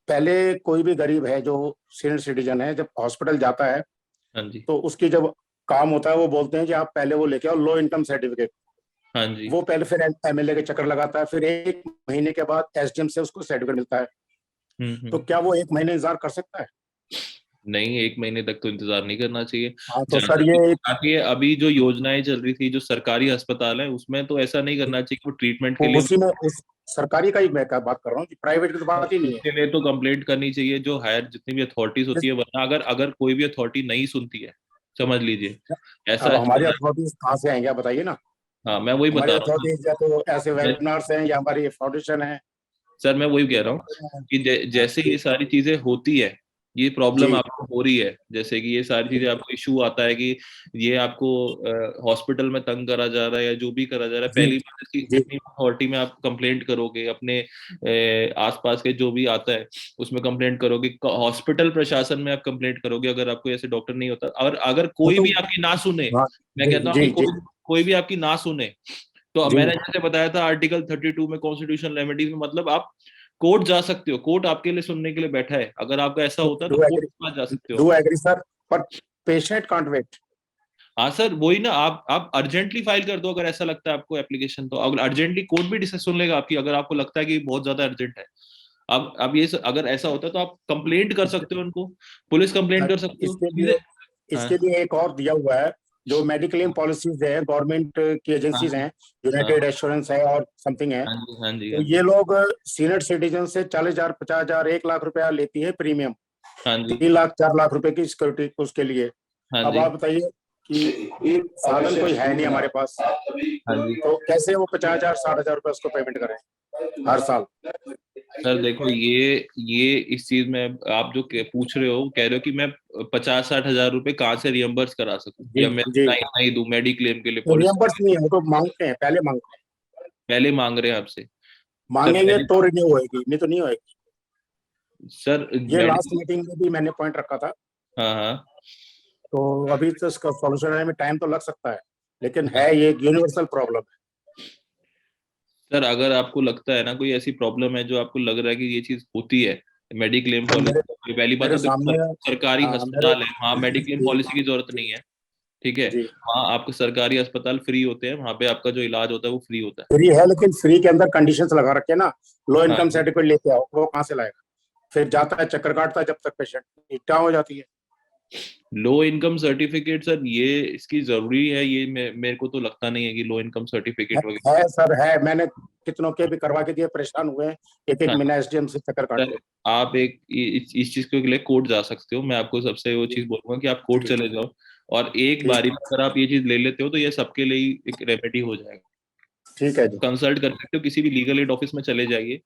पहले कोई भी गरीब है जो सीनियर सिटीजन है, जब हॉस्पिटल जाता है हाँ जी, तो उसकी जब काम होता है वो बोलते हैं कि आप पहले वो लेके आओ लो इनकम सर्टिफिकेट। हाँ जी, वो पहले फिर एमएलए के चक्कर लगाता है, फिर 1 महीने के बाद एसडीएम से उसको सर्टिफिकेट मिलता है। तो क्या वो 1 महीने इंतजार कर सकता है? नहीं, 1 महीने तक तो इंतजार नहीं करना चाहिए। हाँ तो जहाँ सर तक ये बाकी है, अभी जो योजनाएं चल रही थी, जो सरकारी अस्पताल है, उसमें तो ऐसा नहीं करना चाहिए कि वो ट्रीटमेंट के लिए उसी में उस सरकारी का ही मैं बात कर रहा हूँ, प्राइवेट की तो बात ही नहीं है। उसके लिए तो कंप्लेंट करनी चाहिए जो हायर जितनी भी अथॉरिटीज होती है, वरना अगर अगर कोई भी अथॉरिटी नहीं सुनती है, समझ लीजिए अब ऐसा हमारी चल रहा अथॉरिटीज कहाँ से आएंगे आप बताइए ना। है। हाँ, मैं वही हमारी बता रहा हूँ। अथॉरिटीज या तो ऐसे वेबिनार्स हैं या हमारी फाउंडेशन है। सर मैं वही कह रहा हूँ कि जैसे ये सारी चीजें होती है, ये प्रॉब्लम जी आपको हो रही है, जैसे कि ये सारी चीजें आपको इशू आता है कि ये आपको हॉस्पिटल में तंग करा जा रहा है या जो भी करा जा रहा है, जी पहली बात इसकी जी जितनी अथॉरिटी में आप कंप्लेंट करोगे, अपने आसपास के जो भी आता है उसमें कंप्लेंट करोगे, हॉस्पिटल प्रशासन में आप कंप्लेंट करोगे अगर आपको ऐसे डॉक्टर नहीं होता, और अगर वो कोई तो भी आपकी ना सुने, हाँ मैं जी कहता हूँ कि जी जी कोई कोई भी आपकी ना सुने, तो अब जी मैंने जैसे बताया था आर्टिकल 32 में कॉन्स्टिट्यूशन रेमेडीज में, मतलब आप कोर्ट जा सकते हो, कोर्ट आपके लिए सुनने के लिए बैठा है, अगर आपका ऐसा होता है तो डू कोर्ट एग्री, के पास जा सकते हो। डू एग्री सर, पर पेशेंट कांट वेट। हाँ सर, वही ना, आप अर्जेंटली फाइल कर दो अगर ऐसा लगता है आपको एप्लीकेशन, तो अगर अर्जेंटली कोर्ट भी डिसीजन सुन लेगा आपकी, अगर आपको लगता है कि बहुत ज्यादा अर्जेंट है। अब ये अगर ऐसा होता है तो आप कंप्लेंट कर सकते हो उनको, पुलिस कंप्लेंट कर सकते हो, इसके सीधे। लिए हाँ इसके लिए एक और दिया हुआ है, जो मेडिक्लेम पॉलिसीज है गवर्नमेंट की हाँ एजेंसीज जी, हैं, हाँ यूनाइटेड एश्योरेंस है और समथिंग है। हाँ जी, हाँ जी, तो हाँ ये जी, लोग सीनियर सिटीजन से 40,000 50,000 1 लाख रुपया लेती है प्रीमियम, हाँ जी, 3 लाख 4 लाख रुपए की सिक्योरिटी उसके लिए। हाँ अब जी, आप बताइए कि साधन कोई है नहीं हमारे पास, हाँ जी। तो कैसे वो 50,000 60,000 रुपए उसको पेमेंट करें हर साल। सर देखो, ये इस चीज में आप जो पूछ रहे हो, कह रहे हो कि मैं 50-60 हजार रुपए कहाँ से रियम्बर्स करा सकूं, जी या मैं जी, नहीं नहीं दूं मेडिक्लेम के लिए रियम्बर्स पॉलिसी। नहीं है, वो तो मांगते हैं, पहले मांगते हैं। पहले मांग रहे हैं आपसे? सर मांगेंगे पहले, तो रिन्यू होएगी, नहीं तो नहीं होएगी। सर ये लास्ट मेडिकल, मीटिंग में भी मैंने पॉइंट रखा था। हाँ हाँ। तो अभी तो इसका सॉल्यूशन आने में टाइम तो लग सकता है, लेकिन हाँ। है ये यूनिवर्सल प्रॉब्लम सर अगर आपको लगता है ना कोई ऐसी प्रॉब्लम है जो आपको लग रहा है कि ये चीज होती है, मेडिक्लेम है। मेरे पॉलिसी, पहली बात मेरे तो देखो सामने सरकारी मेरे अस्पताल है, वहाँ मेडिक्लेम जी पॉलिसी की जरूरत नहीं है। ठीक है, जी वहाँ आपके सरकारी अस्पताल फ्री होते हैं, वहाँ पे आपका जो इलाज होता है वो फ्री होता फ्री है, लेकिन फ्री के अंदर कंडीशंस लगा रखे हैं ना। लो है। इनकम हाँ, सर्टिफिकेट लेके आओ, वो कहाँ से लाएगा? फिर जाता है चक्कर काटता है जब तक पेशेंट इकट्ठा हो जाती है। लो इनकम सर्टिफिकेट सर, ये इसकी जरूरी है, ये मेरे को तो लगता नहीं है कि लो इनकम सर्टिफिकेट वगैरह। है सर, है, मैंने कितनों के भी करवा के दिए, परेशान हुए हैं, एक एक हाँ महीना एसडीएम से चक्कर सर, काटते आप एक इस चीज के लिए कोर्ट जा सकते हो, मैं आपको सबसे वो हैं। चीज बोलूंगा कि आप कोर्ट जी चले जाओ, और एक ठीक बारी में अगर आप ये चीज ले लेते हो तो ये सबके लिए ही एक रेमेडी हो जाएगा। ठीक है जी कंसल्ट कर सकते हो, किसी भी लीगल एड ऑफिस में चले जाइए।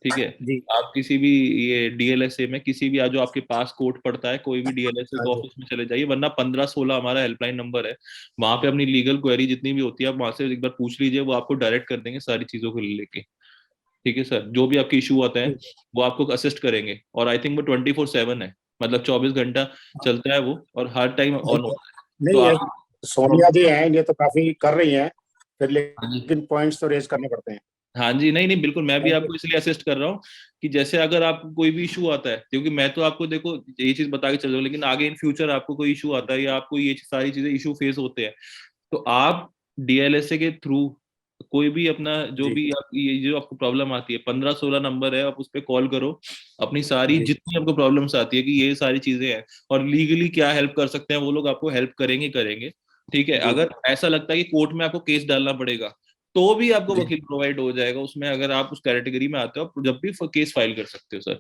ठीक है, जी। आप किसी भी ये डीएलएसए में, किसी भी जो आपके पास कोर्ट पड़ता है, कोई भी डीएलएसए हाँ के जी ऑफिस में चले जाइए, वरना 1516 हमारा हेल्पलाइन नंबर है, वहां पे अपनी लीगल क्वेरी जितनी भी होती है आप वहां से एक बार पूछ लीजिए, वो आपको डायरेक्ट कर देंगे सारी चीजों को लेके। ठीक है सर, जो भी आपके इशू आते हैं ठीक। वो आपको असिस्ट करेंगे, और आई थिंक वो 24/7 है, मतलब 24 घंटा चलता है वो, और हर टाइम ऑन नहीं होता है। तो नहीं, ये आप, सोनिया जी हैं, ये तो काफी कर रही हैं, फिर हाँ जी, लेकिन पॉइंट्स तो रेज करने पड़ते हैं। हाँ जी, नहीं नहीं बिल्कुल, मैं भी थैंक यू। आपको इसलिए असिस्ट कर रहा हूँ कि जैसे अगर आपको कोई भी इशू आता है, क्योंकि मैं तो आपको देखो ये चीज बता के चल रहा हूँ, लेकिन आगे इन फ्यूचर आपको कोई इशू आता है या आपको ये सारी चीजें इशू फेस होते हैं, तो आप डीएलएसए के थ्रू कोई भी अपना जो जी भी आप ये जो आपको प्रॉब्लम आती है, 1516 नंबर है, आप उस पर कॉल करो, अपनी सारी जी जितनी आपको प्रॉब्लम्स आती है कि ये सारी चीजें हैं और लीगली क्या हेल्प कर सकते हैं, वो लोग आपको हेल्प करेंगे करेंगे। ठीक है, जी अगर ऐसा लगता है कि कोर्ट में आपको केस डालना पड़ेगा, तो भी आपको जी वकील प्रोवाइड हो जाएगा उसमें, अगर आप उस कैटेगरी में आते हो आप जब भी केस फाइल कर सकते हो सर।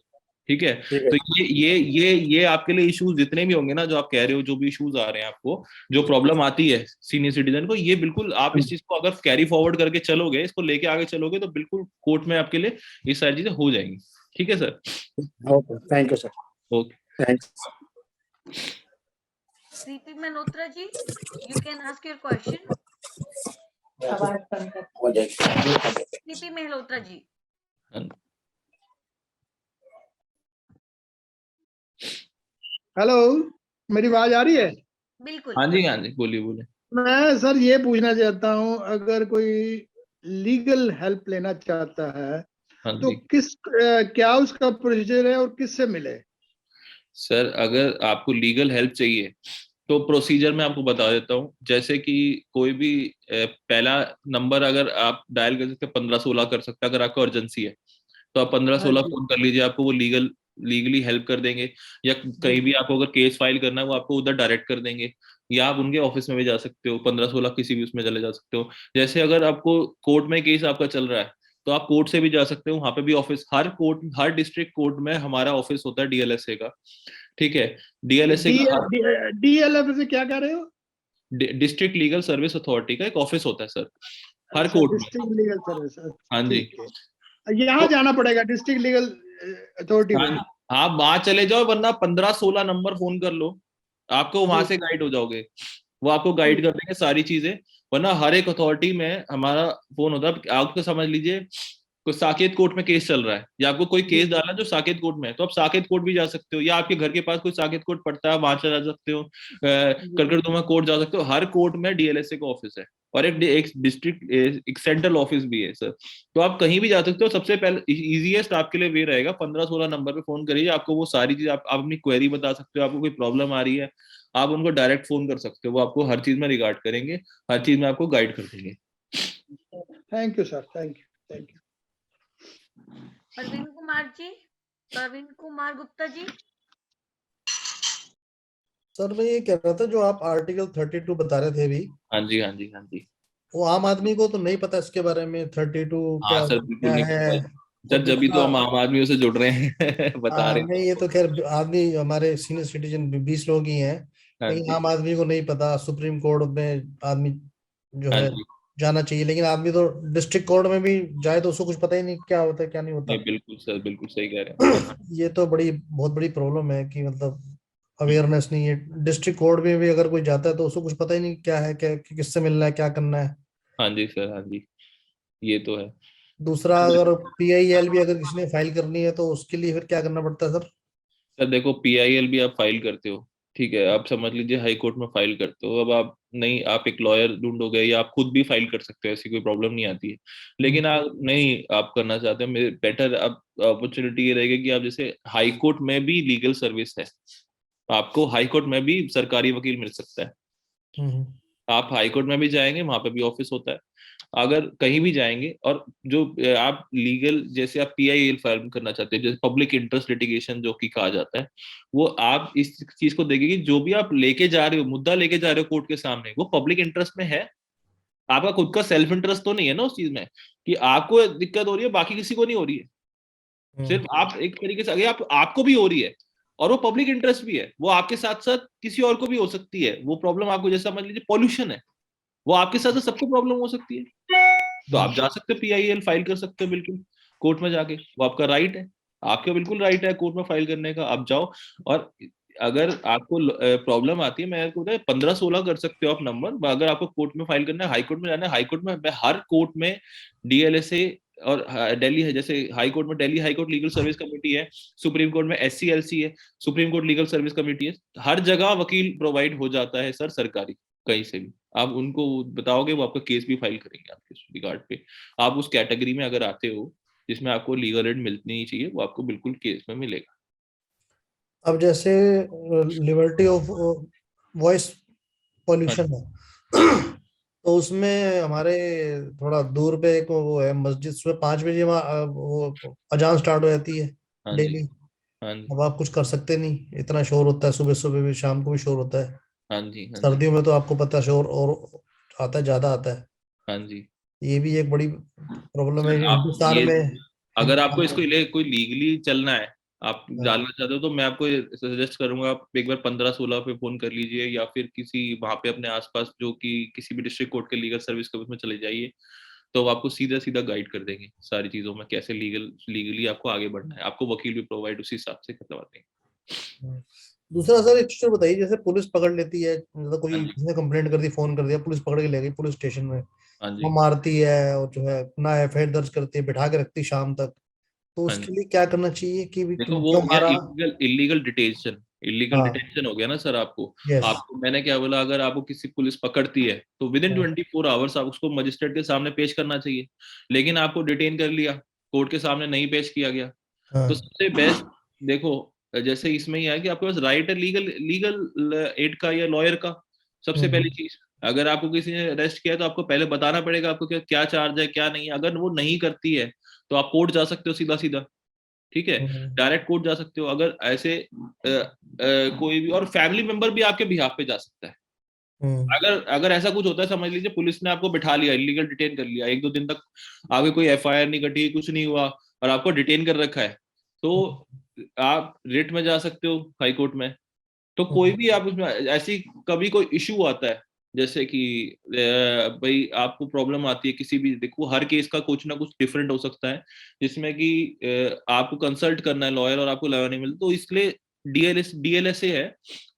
ठीक है, ठीक है। तो ये आपके लिए इश्यूज जितने भी होंगे ना, जो आप कह रहे हो, जो भी इश्यूज आ रहे हैं आपको, जो प्रॉब्लम आती है सीनियर सिटीजन को, ये बिल्कुल आप इस चीज को अगर कैरी फॉरवर्ड करके चलोगे, इसको लेके आगे चलोगे, तो बिल्कुल कोर्ट में आपके लिए ये सारी चीजें हो जाएंगी। ठीक है sir. Okay, thank you sir. Okay. Thanks. CP Malhotra ji, you can ask your question. हो जाएगी। CP Malhotra ji. हेलो, मेरी आवाज आ रही है? बिल्कुल। हाँ जी, हाँ जी, बोलिए बोलिए। मैं सर ये पूछना चाहता हूँ, अगर कोई लीगल हेल्प लेना चाहता है हाँ तो जी क्या उसका प्रोसीजर है और किससे मिले? सर, अगर आपको लीगल हेल्प चाहिए तो प्रोसीजर मैं आपको बता देता हूँ, जैसे कि कोई भी पहला नंबर अगर आप डायल कर सकते हैं, 1516 कर सकते हैं, अगर आपको अर्जेंसी है तो आप पंद्रह हाँ सोलह जी। फोन कर लीजिए, आपको वो लीगल लीगली हेल्प कर देंगे, या कहीं भी आपको अगर केस फाइल करना है वो आपको उधर डायरेक्ट कर देंगे, या आप उनके ऑफिस में भी जा सकते हो, 15-16 किसी भी उसमें चले जा सकते हो। जैसे अगर आपको कोर्ट में केस आपका चल रहा है तो आप कोर्ट से भी जा सकते हो, वहां पे भी ऑफिस, हर कोर्ट, हर डिस्ट्रिक्ट कोर्ट में हमारा ऑफिस होता है डीएलएसए का, ठीक है। डीएलएसए का डीएलएफ से क्या कह रहे हो? डिस्ट्रिक्ट लीगल सर्विस अथॉरिटी का एक ऑफिस होता है सर, हर अच्छा, कोर्ट में। डिस्ट्रिक्ट लीगल सर्विस, हाँ जी। ठीक है। यहाँ तो जाना पड़ेगा डिस्ट्रिक्ट लीगल अथॉरिटी में? हाँ, आप वहां चले जाओ, वरना 15-16 नंबर फोन कर लो, आपको वहां जी, से गाइड हो जाओगे, वो आपको गाइड कर देंगे सारी चीजें। वरना हर एक अथॉरिटी में हमारा फोन होता है। आपको समझ लीजिए कोई साकेत कोर्ट में केस चल रहा है, या आपको कोई केस डालना है जो साकेत कोर्ट में है, तो आप साकेत कोर्ट भी जा सकते हो, या आपके घर के पास कोई साकेत कोर्ट पड़ता है वहां चला सकते हो, करकड़दुमा कोर्ट जा सकते हो। हर कोर्ट में डीएलएसए का ऑफिस है, और एक डिस्ट्रिक्ट, एक सेंट्रल ऑफिस भी है सर। तो आप कहीं भी जा सकते हो। सबसे पहले इजीएस्ट आपके लिए वे रहेगा, 15-16 नंबर पे फोन करिए, आपको वो सारी चीज, आप अपनी क्वेरी बता सकते हो, आपको कोई प्रॉब्लम आ रही है आप उनको डायरेक्ट फोन कर सकते हो, वो आपको हर चीज में रिगार्ड करेंगे, हर चीज में आपको गाइड कर देंगे। Thank you sir, thank you, thank you. Praveen Kumar ji, Praveen Kumar Gupta ji. Sir मैं ये कह रहा था, जो आप आर्टिकल 32 बता रहे थे अभी, हाँ जी, हाँ जी, हाँ जी। वो आम आदमी को तो नहीं पता इसके बारे में, 32 हाँ क्या सर, बिल्कुल क्या नहीं है। पता और सर, जब तो दूसरा, हम आम आदमियों से जुड़ रहे हैं बता रहे नहीं हैं ये तो आपको। खैर आदमी हमारे सीनियर सिटीजन 20 लोग ही हैं, हाँ लेकिन जी, आम आदमी को नहीं पता। सुप्रीम कोर्ट में आदमी जो हाँ है जी। जाना चाहिए, लेकिन आदमी तो डिस्ट्रिक्ट कोर्ट में भी जाए तो उसको कुछ पता ही नहीं क्या होता है क्या नहीं नहीं, होता। बिल्कुल सर, बिल्कुल सही कह रहे हैं। ये तो बहुत बड़ी प्रॉब्लम है कि मतलब अवेयरनेस नहीं है। डिस्ट्रिक्ट कोर्ट में भी अगर कोई जाता है तो उसको कुछ पता ही नहीं क्या है, क्या किससे मिलना है, क्या करना है। हाँ जी सर, हाँ जी, ये तो है। दूसरा, अगर पीआईएल भी अगर किसी ने फाइल करनी है तो उसके लिए फिर क्या करना पड़ता है सर? सर देखो, पीआईएल भी आप फाइल करते हो, ठीक है, आप समझ लीजिए हाई कोर्ट में फाइल करते हो, अब आप नहीं, आप एक लॉयर ढूंढोगे या आप खुद भी फाइल कर सकते हो, ऐसी कोई प्रॉब्लम नहीं आती है। लेकिन आप नहीं, आप करना चाहते हो, मेरे बेटर अब अपॉर्चुनिटी ये रहेगी कि आप जैसे हाई कोर्ट में भी लीगल सर्विस है, आपको हाई कोर्ट में भी सरकारी वकील मिल सकता है। हम्म। आप हाई कोर्ट में भी जाएंगे, वहां पे भी ऑफिस होता है, अगर कहीं भी जाएंगे। और जो आप लीगल, जैसे आप पीआईएल फाइल करना चाहते हैं, जैसे पब्लिक इंटरेस्ट लिटिगेशन जो कि कहा जाता है, वो आप इस चीज को देखेंगे, जो भी आप लेके जा रहे हो, मुद्दा लेके जा रहे हो कोर्ट के सामने, वो पब्लिक इंटरेस्ट में है। आपका खुद का सेल्फ इंटरेस्ट तो नहीं है ना उस चीज में, कि आपको दिक्कत हो रही है बाकी किसी को नहीं हो रही है, हम्म। सिर्फ आप एक तरीके से, अगर आपको भी हो रही है और वो पब्लिक इंटरेस्ट भी है, वो आपके साथ साथ किसी और को भी हो सकती है वो प्रॉब्लम, आपको जैसे समझ लीजिए पॉल्यूशन है, वो आपके साथ साथ सबको प्रॉब्लम हो सकती है। तो आप जा सकते हो, पीआईएल फाइल कर सकते हो बिल्कुल कोर्ट में जाके, वो आपका राइट है, आपका बिल्कुल राइट है कोर्ट में फाइल करने का, आप जाओ। और अगर आपको प्रॉब्लम आती है, मैं बताया 15-16 कर सकते हो आप नंबर, अगर आपको कोर्ट में फाइल करना है, हाई कोर्ट में जाना है, हाई कोर्ट में, हर कोर्ट में डीएलएसए, और दिल्ली है, जैसे हाई कोर्ट में Delhi high court legal service committee है, सुप्रीम कोर्ट में एससीएलसी है, supreme court legal service committee है, हर जगह वकील प्रोवाइड हो जाता है सर, सरकारी, कहीं से भी आप उनको बताओगे, वो आपका केस भी फाइल करेंगे आपके रिगार्ड पे। आप उस कैटेगरी में अगर आते हो जिसमें आपको लीगल एड मिलनी ही चाहिए, वो आपको बिल्कुल केस में मिलेगा। अब जैसे लिबर्टी ऑफ वॉइस हाँ पॉल्यूशन है तो उसमें हमारे थोड़ा दूर पे एक वो है मस्जिद, सुबह 5 बजे वहाँ वो अजान स्टार्ट हो जाती है हाँ जी, डेली। हाँ जी, अब आप कुछ कर सकते नहीं, इतना शोर होता है, सुबह सुबह भी शाम को भी शोर होता है। हाँ जी, हाँ जी, सर्दियों में तो आपको पता है शोर और आता है, ज्यादा आता है। हाँ जी ये भी एक बड़ी प्रॉब्लम है सर। आप हिंदुस्तान ये, में। अगर आपको हिंदुस्तान इसको लिए कोई लीगली चलना है, आप में, डालना चाहते हो, तो मैं आपको सजेस्ट करूंगा, आप एक बार 15-16 पे फोन कर लीजिए, या फिर किसी वहां पे अपने आसपास जो कि किसी भी डिस्ट्रिक्ट कोर्ट के लीगल सर्विस के उसमें चले जाइए, तो वो आपको सीधा सीधा गाइड कर देंगे सारी चीजों में, कैसे लीगली आपको आगे बढ़ना है, आपको वकील भी प्रोवाइड उसी हिसाब से करवा देंगे। दूसरा सर एक चीज बताइए, जैसे पुलिस पकड़ लेती है, मतलब हाँ कोई जी, किसी ने कंप्लेंट कर दी, फोन कर दिया, पुलिस पकड़ के ले गई पुलिस स्टेशन में, हाँ वो जी, मारती है और जो है अपना एफआईआर दर्ज करती है, बिठा के रखती है शाम तक, तो हाँ जी। उसके लिए क्या करना चाहिए कि भी देखो, तुम वो क्यों हो गया मारा? इलीगल इलीगल डिटेंशन, इलीगल हाँ। डिटेंशन हो गया ना सर आपको। यस। आपको मैंने क्या बोला, अगर आपको किसी पुलिस पकड़ती है तो विद इन हाँ। 24 आवर्स आप उसको मजिस्ट्रेट के सामने पेश करना चाहिए। लेकिन आपको डिटेन कर लिया, कोर्ट के सामने नहीं पेश किया गया, तो हाँ। सबसे बेस्ट, देखो, जैसे इसमें ही है कि आपके पास राइट है लीगल लीगल एड का या लॉयर का। सबसे पहली हम्म। चीज, अगर आपको किसी ने अरेस्ट किया है तो आपको पहले बताना पड़ेगा आपको क्या क्या चार्ज है क्या नहीं है। अगर वो नहीं करती है तो आप कोर्ट जा सकते हो सीधा सीधा, ठीक है, डायरेक्ट कोर्ट जा सकते हो। अगर ऐसे कोई भी और फैमिली मेंबर भी आपके बिहाफ पे जा सकता है। अगर ऐसा कुछ होता है, समझ लीजिए पुलिस ने आपको बिठा लिया, इलीगल डिटेन कर लिया, 1-2 दिन तक आगे कोई एफआईआर नहीं कटी, कुछ नहीं हुआ और आपको डिटेन कर रखा है, तो आप रिट में जा सकते हो हाई कोर्ट में। तो कोई भी आप उसमें ऐसी कभी कोई इशू आता है, जैसे कि भाई आपको प्रॉब्लम आती है किसी भी, देखो हर केस का कुछ ना कुछ डिफरेंट हो सकता है, जिसमें कि आपको कंसल्ट करना है लॉयर और आपको लॉयर नहीं मिलता, तो इसलिए डीएलएसए है।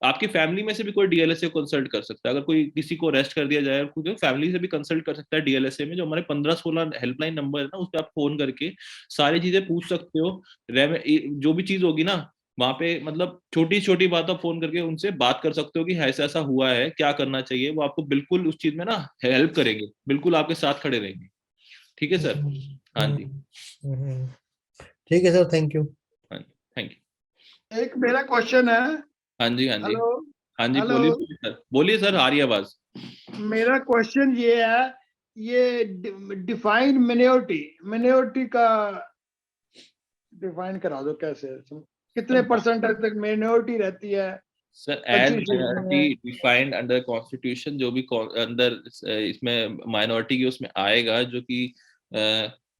आपकी फैमिली में से भी कोई डीएलएसए को कंसल्ट कर सकता है। अगर कोई किसी को अरेस्ट कर दिया जाए, खुद फैमिली से भी कंसल्ट कर सकता है डीएलएसए में। जो हमारे 1516 हेल्पलाइन नंबर है ना, उस पर आप फोन करके सारी चीजें पूछ सकते हो। जो भी चीज होगी ना वहां पे, मतलब छोटी छोटी बात आप फोन करके उनसे बात कर सकते हो कि ऐसा ऐसा हुआ है, क्या करना चाहिए। वो आपको बिल्कुल उस चीज में ना हेल्प करेंगे, बिल्कुल आपके साथ खड़े रहेंगे। ठीक है सर? हाँ जी, ठीक है सर, थैंक यू। हाँ जी, थैंक यू। एक मेरा क्वेश्चन है। हाँ जी, हाँ जी, हेलो हाँ जी, हेलो, बोलिए सर, बोलिए सर, आ रही है आवाज। मेरा क्वेश्चन ये है, ये डिफाइन मिनोरिटी का डिफाइन करा दो कैसे, कितने परसेंट तक मिनोरिटी रहती है सर एज कॉन्स्टिट्यूशन माइनॉरिटी में? डिफाइंड अंडर कॉन्स्टिट्यूशन, जो भी अंदर इसमें माइनॉरिटी की उसमें आएगा, जो कि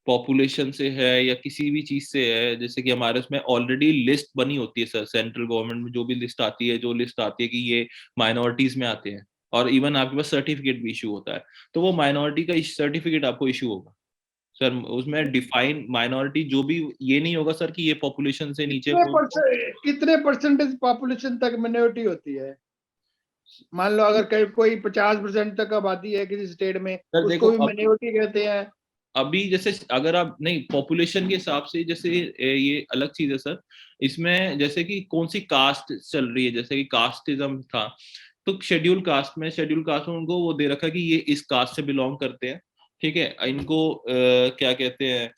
पॉपुलेशन से है या किसी भी चीज से है, जैसे कि हमारे उसमें ऑलरेडी लिस्ट बनी होती है सर, सेंट्रल गवर्नमेंट में जो भी लिस्ट आती है, जो लिस्ट आती है कि ये माइनॉरिटीज में आते हैं, और इवन आपके पास सर्टिफिकेट भी इशू होता है, तो वो माइनॉरिटी का सर्टिफिकेट आपको इशू होगा सर। उसमें डिफाइन माइनॉरिटी जो भी, ये नहीं होगा सर कि ये पॉपुलेशन से नीचे कितने परसेंटेज पॉपुलेशन तक मिनोरिटी होती है? मान लो अगर कोई 50% तक आबादी है किसी स्टेट में, सर देखो, उसको भी मिनोरिटी कहते हैं? अभी जैसे अगर आप नहीं पॉपुलेशन के हिसाब से, जैसे ये अलग चीज है सर। इसमें जैसे कि कौन सी कास्ट चल रही है, जैसे कि कास्टिज्म था, तो शेड्यूल कास्ट में उनको वो दे रखा है कि ये इस कास्ट से बिलोंग करते हैं। ठीक है, इनको क्या कहते हैं,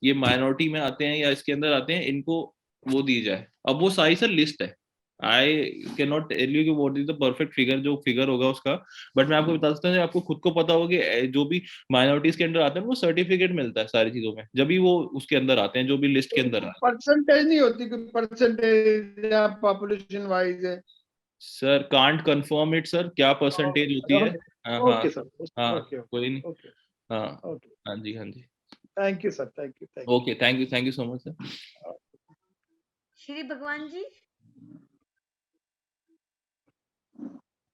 ये माइनॉरिटी में आते हैं या इसके अंदर आते हैं, इनको वो दी जाए। अब वो सारी सर लिस्ट है, I can not tell you कि what is the perfect figure, जो फिगर होगा उसका, बट मैं आपको बता सकता हूँ, आपको खुद को पता होगा कि जो भी माइनॉरिटीज के अंदर आते हैं वो सर्टिफिकेट मिलता है सारी चीजों में, जब भी वो उसके अंदर आते हैं, जो भी लिस्ट के अंदर आते हैं। परसेंटेज नहीं होती कोई परसेंटेज या पॉपुलेशन वाइज है? Sir can't confirm it sir, क्या परसेंटेज होती है। हाँ हाँ ओके सर, हाँ, ओके कोई नहीं। ओके हाँ ओके, हाँ जी, हाँ जी, thank you sir, thank you. Okay, thank you so much sir. Shri Bhagwan ji,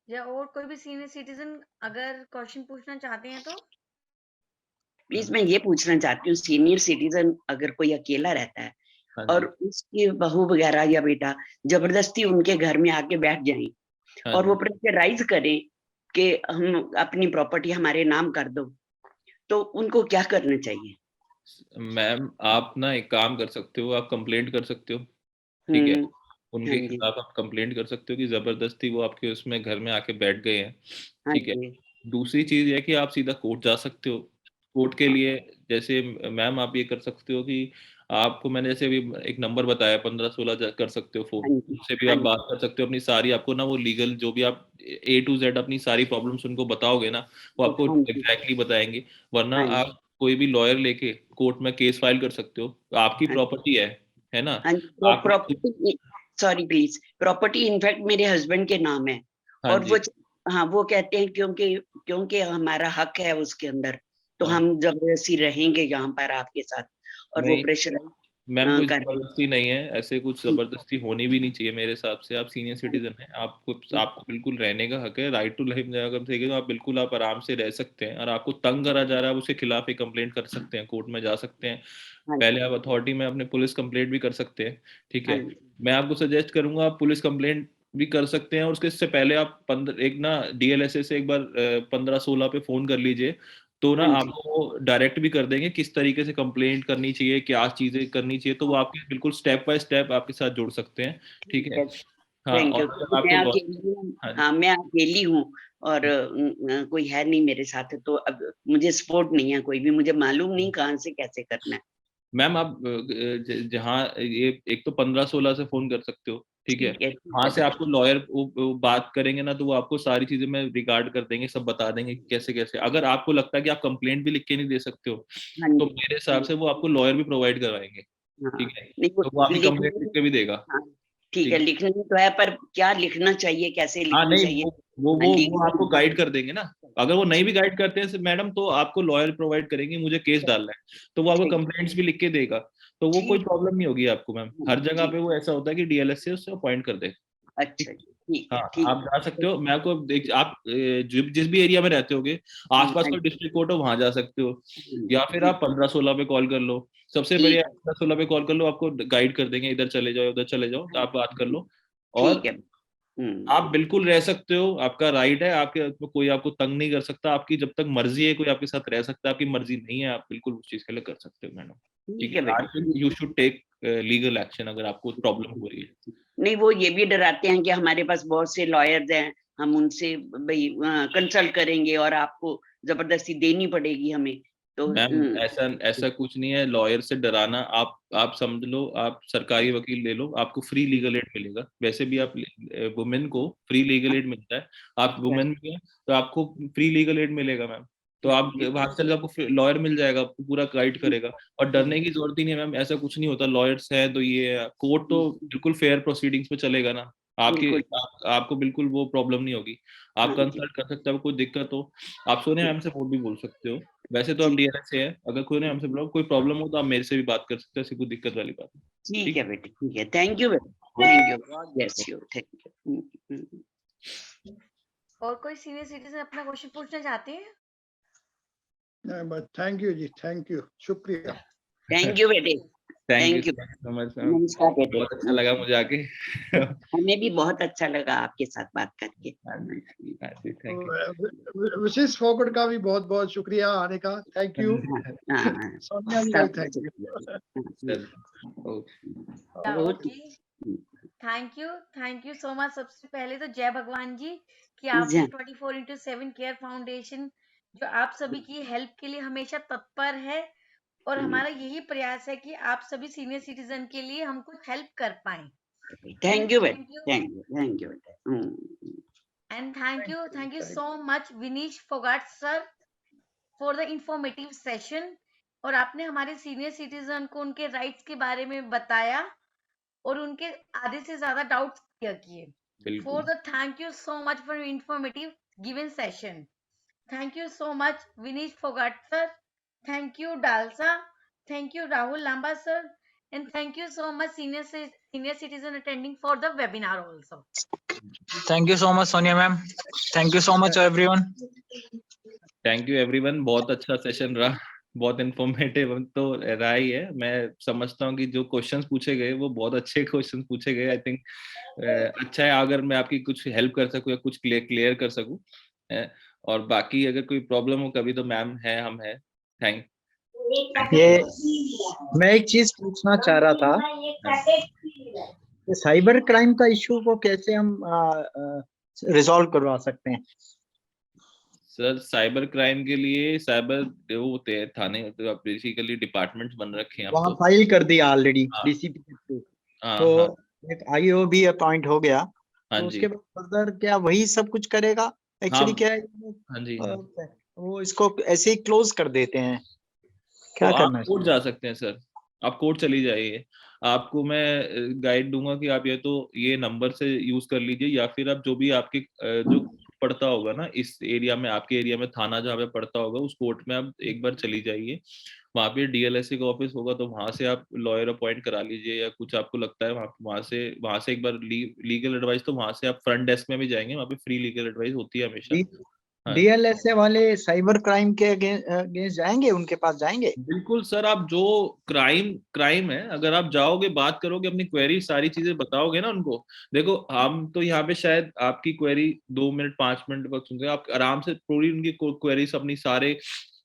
या और कोई भी सीनियर सिटीजन अगर क्वेश्चन पूछना चाहते हैं तो? प्लीज मैं ये पूछना चाहती हूँ, सीनियर सिटीजन अगर कोई अकेला रहता है हाँ और जी, उसकी बहू वगैरह या बेटा जबरदस्ती उनके घर में आके बैठ जाए हाँ और वो जी, प्रेशराइज करें कि हम अपनी प्रॉपर्टी हमारे नाम कर दो, तो उनको क्या करना चाहिए? मैम आप ना एक काम कर सकते हो, आप कंप्लेंट कर सकते हो। ठीक है, हाँ उनके जी, खिलाफ आप कंप्लेंट कर सकते हो कि जबरदस्ती वो आपके उसमें घर में आके बैठ गए हैं। हाँ ठीक है, जी, दूसरी चीज ये है कि आप सीधा कोर्ट जा सकते हो। कोर्ट के लिए जैसे मैम आप ये कर सकते हो कि आपको मैंने जैसे अभी एक नंबर बताया 1516 कर सकते हो फोन, हाँ जी, उससे भी हाँ आप जी, बात कर सकते हो अपनी सारी, आपको ना वो लीगल जो भी आप A to Z अपनी सारी प्रॉब्लम्स उनको बताओगे ना, वो आपको हाँ जी, एग्जैक्टली बताएंगे। वरना हाँ जी, आप कोई भी लॉयर लेके कोर्ट में केस फाइल कर सकते हो, आपकी हाँ जी, प्रॉपर्टी है ना। हाँ जी। आपने property, sorry please, property in fact मेरे हस्बैंड के नाम है, हाँ और जी, हाँ वो कहते हैं क्योंकि क्योंकि हमारा हक है उसके अंदर, तो हाँ हम जबरदस्ती रहेंगे यहाँ पर आपके साथ, और वो नहीं प्रेशर मैम, कोई कर। जबरदस्ती नहीं है, ऐसे कुछ जबरदस्ती होनी भी नहीं चाहिए मेरे हिसाब से। आप सीनियर सिटीजन हैं, आपको बिल्कुल रहने का हक है, राइट टू लाइफ अगर देखें तो आप बिल्कुल आप आराम से रह सकते हैं। और आपको तंग करा जा रहा है, आप उसके खिलाफ एक कंप्लेंट कर सकते हैं, कोर्ट में जा सकते हैं। हाँ पहले जी, आप अथॉरिटी में अपने पुलिस कंप्लेंट भी कर सकते हैं। ठीक हाँ है, जी, मैं आपको सजेस्ट करूंगा आप पुलिस कंप्लेंट भी कर सकते हैं, और उसके इससे पहले आप 15 एक ना डीएलएसए से एक बार 1516 पे फोन कर लीजिए, तो ना हाँ जी, आपको वो डायरेक्ट भी कर देंगे किस तरीके से कंप्लेंट करनी चाहिए, क्या चीजें करनी चाहिए, तो वो आपके बिल्कुल स्टेप बाय स्टेप आपके साथ जुड़ सकते हैं। ठीक है, हाँ, थैंक और यू। अगर मैं आपके अकेली हूँ, हाँ जी, हाँ मैं अकेली हूँ, और कोई है नहीं मेरे साथ, तो अब मुझे सपोर्ट नहीं है, कोई भी मुझे मालूम नहीं कहाँ से कैसे करना है। मैम आप जहाँ ये एक तो 1516 से फोन कर सकते हो। ठीक है, ठीक वहां है से सर। आपको लॉयर वो बात करेंगे ना, तो वो आपको सारी चीजें में रिगार्ड कर देंगे, सब बता देंगे कि कैसे कैसे। अगर आपको लगता है कि आप कंप्लेंट भी लिख के नहीं दे सकते हो, हाँ तो जी, मेरे हिसाब से वो आपको लॉयर भी प्रोवाइड करवाएंगे। हाँ, ठीक है, नहीं तो वो आपकी लिखने कंप्लेंट लिख के भी देगा। हाँ, ठीक है, लिखने में तो है, पर क्या लिखना चाहिए, कैसे हाँ लिखना नहीं, चाहिए? वो आपको गाइड कर देंगे ना। अगर वो नहीं भी गाइड करते हैं मैडम, तो आपको लॉयर प्रोवाइड करेंगे, मुझे केस डालना है, तो वो आपको ठीक। कंप्लेंट्स भी लिख के देगा, तो वो कोई ठीक। प्रॉब्लम नहीं होगी आपको मैम। हर जगह ठीक। पे वो ऐसा होता है कि डीएलएस से उससे अपॉइंट कर दे। अच्छा, ठीक है, हाँ, ठीक आप जा सकते हो। मैं आपको आप जिस भी एरिया में रहते होगे, आसपास कोई डिस्ट्रिक्ट कोर्ट हो, वहां जा सकते हो, या फिर आप 1516 पे कॉल कर लो। सबसे बढ़िया 1516 पे कॉल कर लो, आपको गाइड कर देंगे, इधर चले जाओ, उधर चले जाओ, तो आप बात कर लो। और ठीक है। आप बिल्कुल रह सकते हो, आपका राइट है, आपके कोई आपको तंग नहीं कर सकता, आपकी जब तक मर्जी है कोई आपके साथ रह सकता है, आपकी मर्जी नहीं है, आप बिल्कुल उस चीज के लिए कर सकते हो मैडम। ठीक है, I think you should take legal action अगर आपको प्रॉब्लम हो रही है। नहीं, वो ये भी डराते हैं कि हमारे पास बहुत से लॉयर्स हैं, हम उनसे भाई कंसल्ट करेंगे और आपको जबरदस्ती देनी पड़ेगी हमें, तो मैम ऐसा कुछ नहीं है लॉयर से डराना। आप समझ लो, आप सरकारी वकील ले लो, आपको फ्री लीगल एड मिलेगा। वैसे भी आप वुमेन को फ्री लीगल एड मिलता है, आप वुमेन भी हैं तो आपको फ्री लीगल एड मिलेगा मैम। तो आप वहां से चले, आपको लॉयर मिल जाएगा, आपको पूरा गाइड करेगा, और डरने की जरूरत ही नहीं है मैम। ऐसा कुछ नहीं होता, लॉयर्स है तो ये कोर्ट तो बिल्कुल फेयर प्रोसीडिंग्स में चलेगा ना। आपको बिल्कुल वो प्रॉब्लम नहीं होगी। आप कंसल्ट कर सकते हो, कोई दिक्कत हो आप सोनिया मैम से वो भी बोल सकते हो। वैसे तो आप डीएलएस से है, अगर कोई ने हमसे बोला कोई प्रॉब्लम हो तो आप मेरे से भी बात कर सकते हो, ऐसी कोई दिक्कत वाली बात नहीं। ठीक है बेटे, ठीक है, थैंक यू बेटा, thank you, God bless you, thank you. और कोई सीनियर सिटीजन अपना क्वेश्चन पूछना चाहते हैं? थैंक यू जी, थैंक यू, शुक्रिया। थैंक यू बेटे, thank you thank you. So much ma'am, नमस्कार बेटे। बहुत अच्छा लगा मुझे आके। हमें भी बहुत अच्छा लगा आपके साथ बात करके। Thank you. विशेष फोकट का भी बहुत बहुत शुक्रिया आने का, थैंक यू। सोनिया जी का thank you. Okay, thank you so much. सबसे पहले तो जय भगवान जी कि आपने 24/7 केयर फाउंडेशन जो आप सभी की हेल्प के लिए हमेशा तत्पर है, और हमारा यही प्रयास है कि आप सभी सीनियर सिटीजन के लिए हम कुछ हेल्प कर पाए। थैंक यू बेटा, थैंक यू बेटा। And thank you so much Vinish Phogat sir for the informative session. और आपने हमारे सीनियर सिटीजन को उनके राइट्स के बारे में बताया और उनके आधे से ज्यादा डाउट्स क्लियर किए। For the thank you so much for informative given session. Thank you so much Vinish Phogat sir, thank you DALSA, thank you Rahul Lamba sir, and thank you so much senior citizen attending for the webinar also. Thank you so much Sonia ma'am, thank you so much everyone. Thank you everyone, बहुत अच्छा session रहा, बहुत informative तो रहा ही है। मैं समझता हूँ कि जो क्वेश्चंस पूछे गए वो बहुत अच्छे क्वेश्चंस पूछे गए। आई थिंक अच्छा है अगर मैं आपकी कुछ हेल्प कर सकूँ या कुछ क्लियर कर सकूँ। और बाकी अगर कोई प्रॉब्लम हो कभी तो मैम है, हम है। थैंक ये मैं एक चीज पूछना चाह रहा था, साइबर क्राइम का इशू को कैसे हम रिजॉल्व करवा सकते हैं? सर साइबर क्राइम के लिए साइबर वो होते हैं थाने, तो बेसिकली डिपार्टमेंट्स बन रखे हैं। वहाँ फाइल कर दिया ऑलरेडी डीसीपी के थ्रू, तो एक आईओ भी अपॉइंट हो गया, तो उसके बाद फर्दर क्या वही सब कुछ करेगा? एक्चुअली क्या है, हाँ जी, वो इसको ऐसे ही क्लोज कर देते हैं, क्या तो करना आप कोर्ट जा सकते हैं सर, आप कोर्ट चली जाइए। आपको मैं गाइड दूंगा कि आप ये नंबर से यूज कर लीजिए, या फिर आप जो भी आपके जो पड़ता होगा ना इस एरिया में, आपके एरिया में थाना जहाँ पे पड़ता होगा उस कोर्ट में आप एक बार चली जाइए। वहाँ पे डीएलएसए का ऑफिस होगा, तो वहां से आप लॉयर अपॉइंट करा लीजिए, या कुछ आपको लगता है वहां से एक बार लीगल एडवाइस, तो वहां से आप फ्रंट डेस्क में भी जाएंगे, वहाँ पे फ्री लीगल एडवाइस होती है हमेशा। डीएलएसए वाले साइबर क्राइम के अगेंस्ट जाएंगे, उनके पास जाएंगे? बिल्कुल सर, आप जो क्राइम है, अगर आप जाओगे बात करोगे अपनी क्वेरी सारी चीजें बताओगे ना उनको, देखो हम तो यहाँ पे शायद आपकी क्वेरी 2 मिनट 5 मिनट वक्त सुनते हैं, आप आराम से पूरी उनकी क्वेरीज अपनी सारे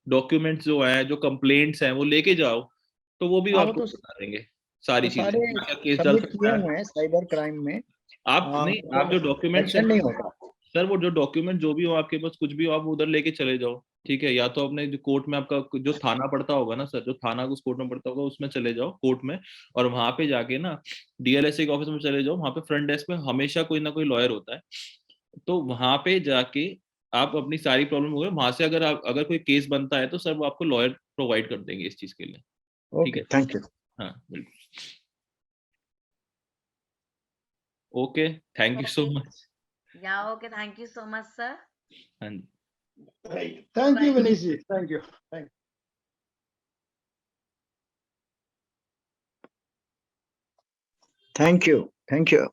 डॉक्यूमेंट्स जो हैं, जो कंप्लेंट्स हैं वो लेके जाओ, तो वो भी आपको बता देंगे सारी चीजें, केस डाल सकते हैं साइबर क्राइम में। आप नहीं, आप जो डॉक्यूमेंट्स नहीं होगा सर, वो जो डॉक्यूमेंट जो भी हो आपके पास, कुछ भी हो आप उधर लेके चले जाओ। ठीक है, या तो अपने जो कोर्ट में आपका जो थाना पड़ता होगा ना सर, जो थाना उस कोर्ट में पड़ता होगा उसमें चले जाओ कोर्ट में, और वहां पे जाके ना डीएलएसए के ऑफिस में चले जाओ। वहां पे फ्रंट डेस्क में हमेशा कोई ना कोई लॉयर होता है, तो वहां पे जाके आप अपनी सारी प्रॉब्लम हो गए वहां से, अगर कोई केस बनता है तो सर वो आपको लॉयर प्रोवाइड कर देंगे इस चीज के लिए। ठीक है, थैंक यू। हाँ बिल्कुल। Okay, thank you so Okay. much. Yeah, okay. Thank you so much, sir. And Right. Thank you, Bye-bye. Manish ji. Thank you. Thank you.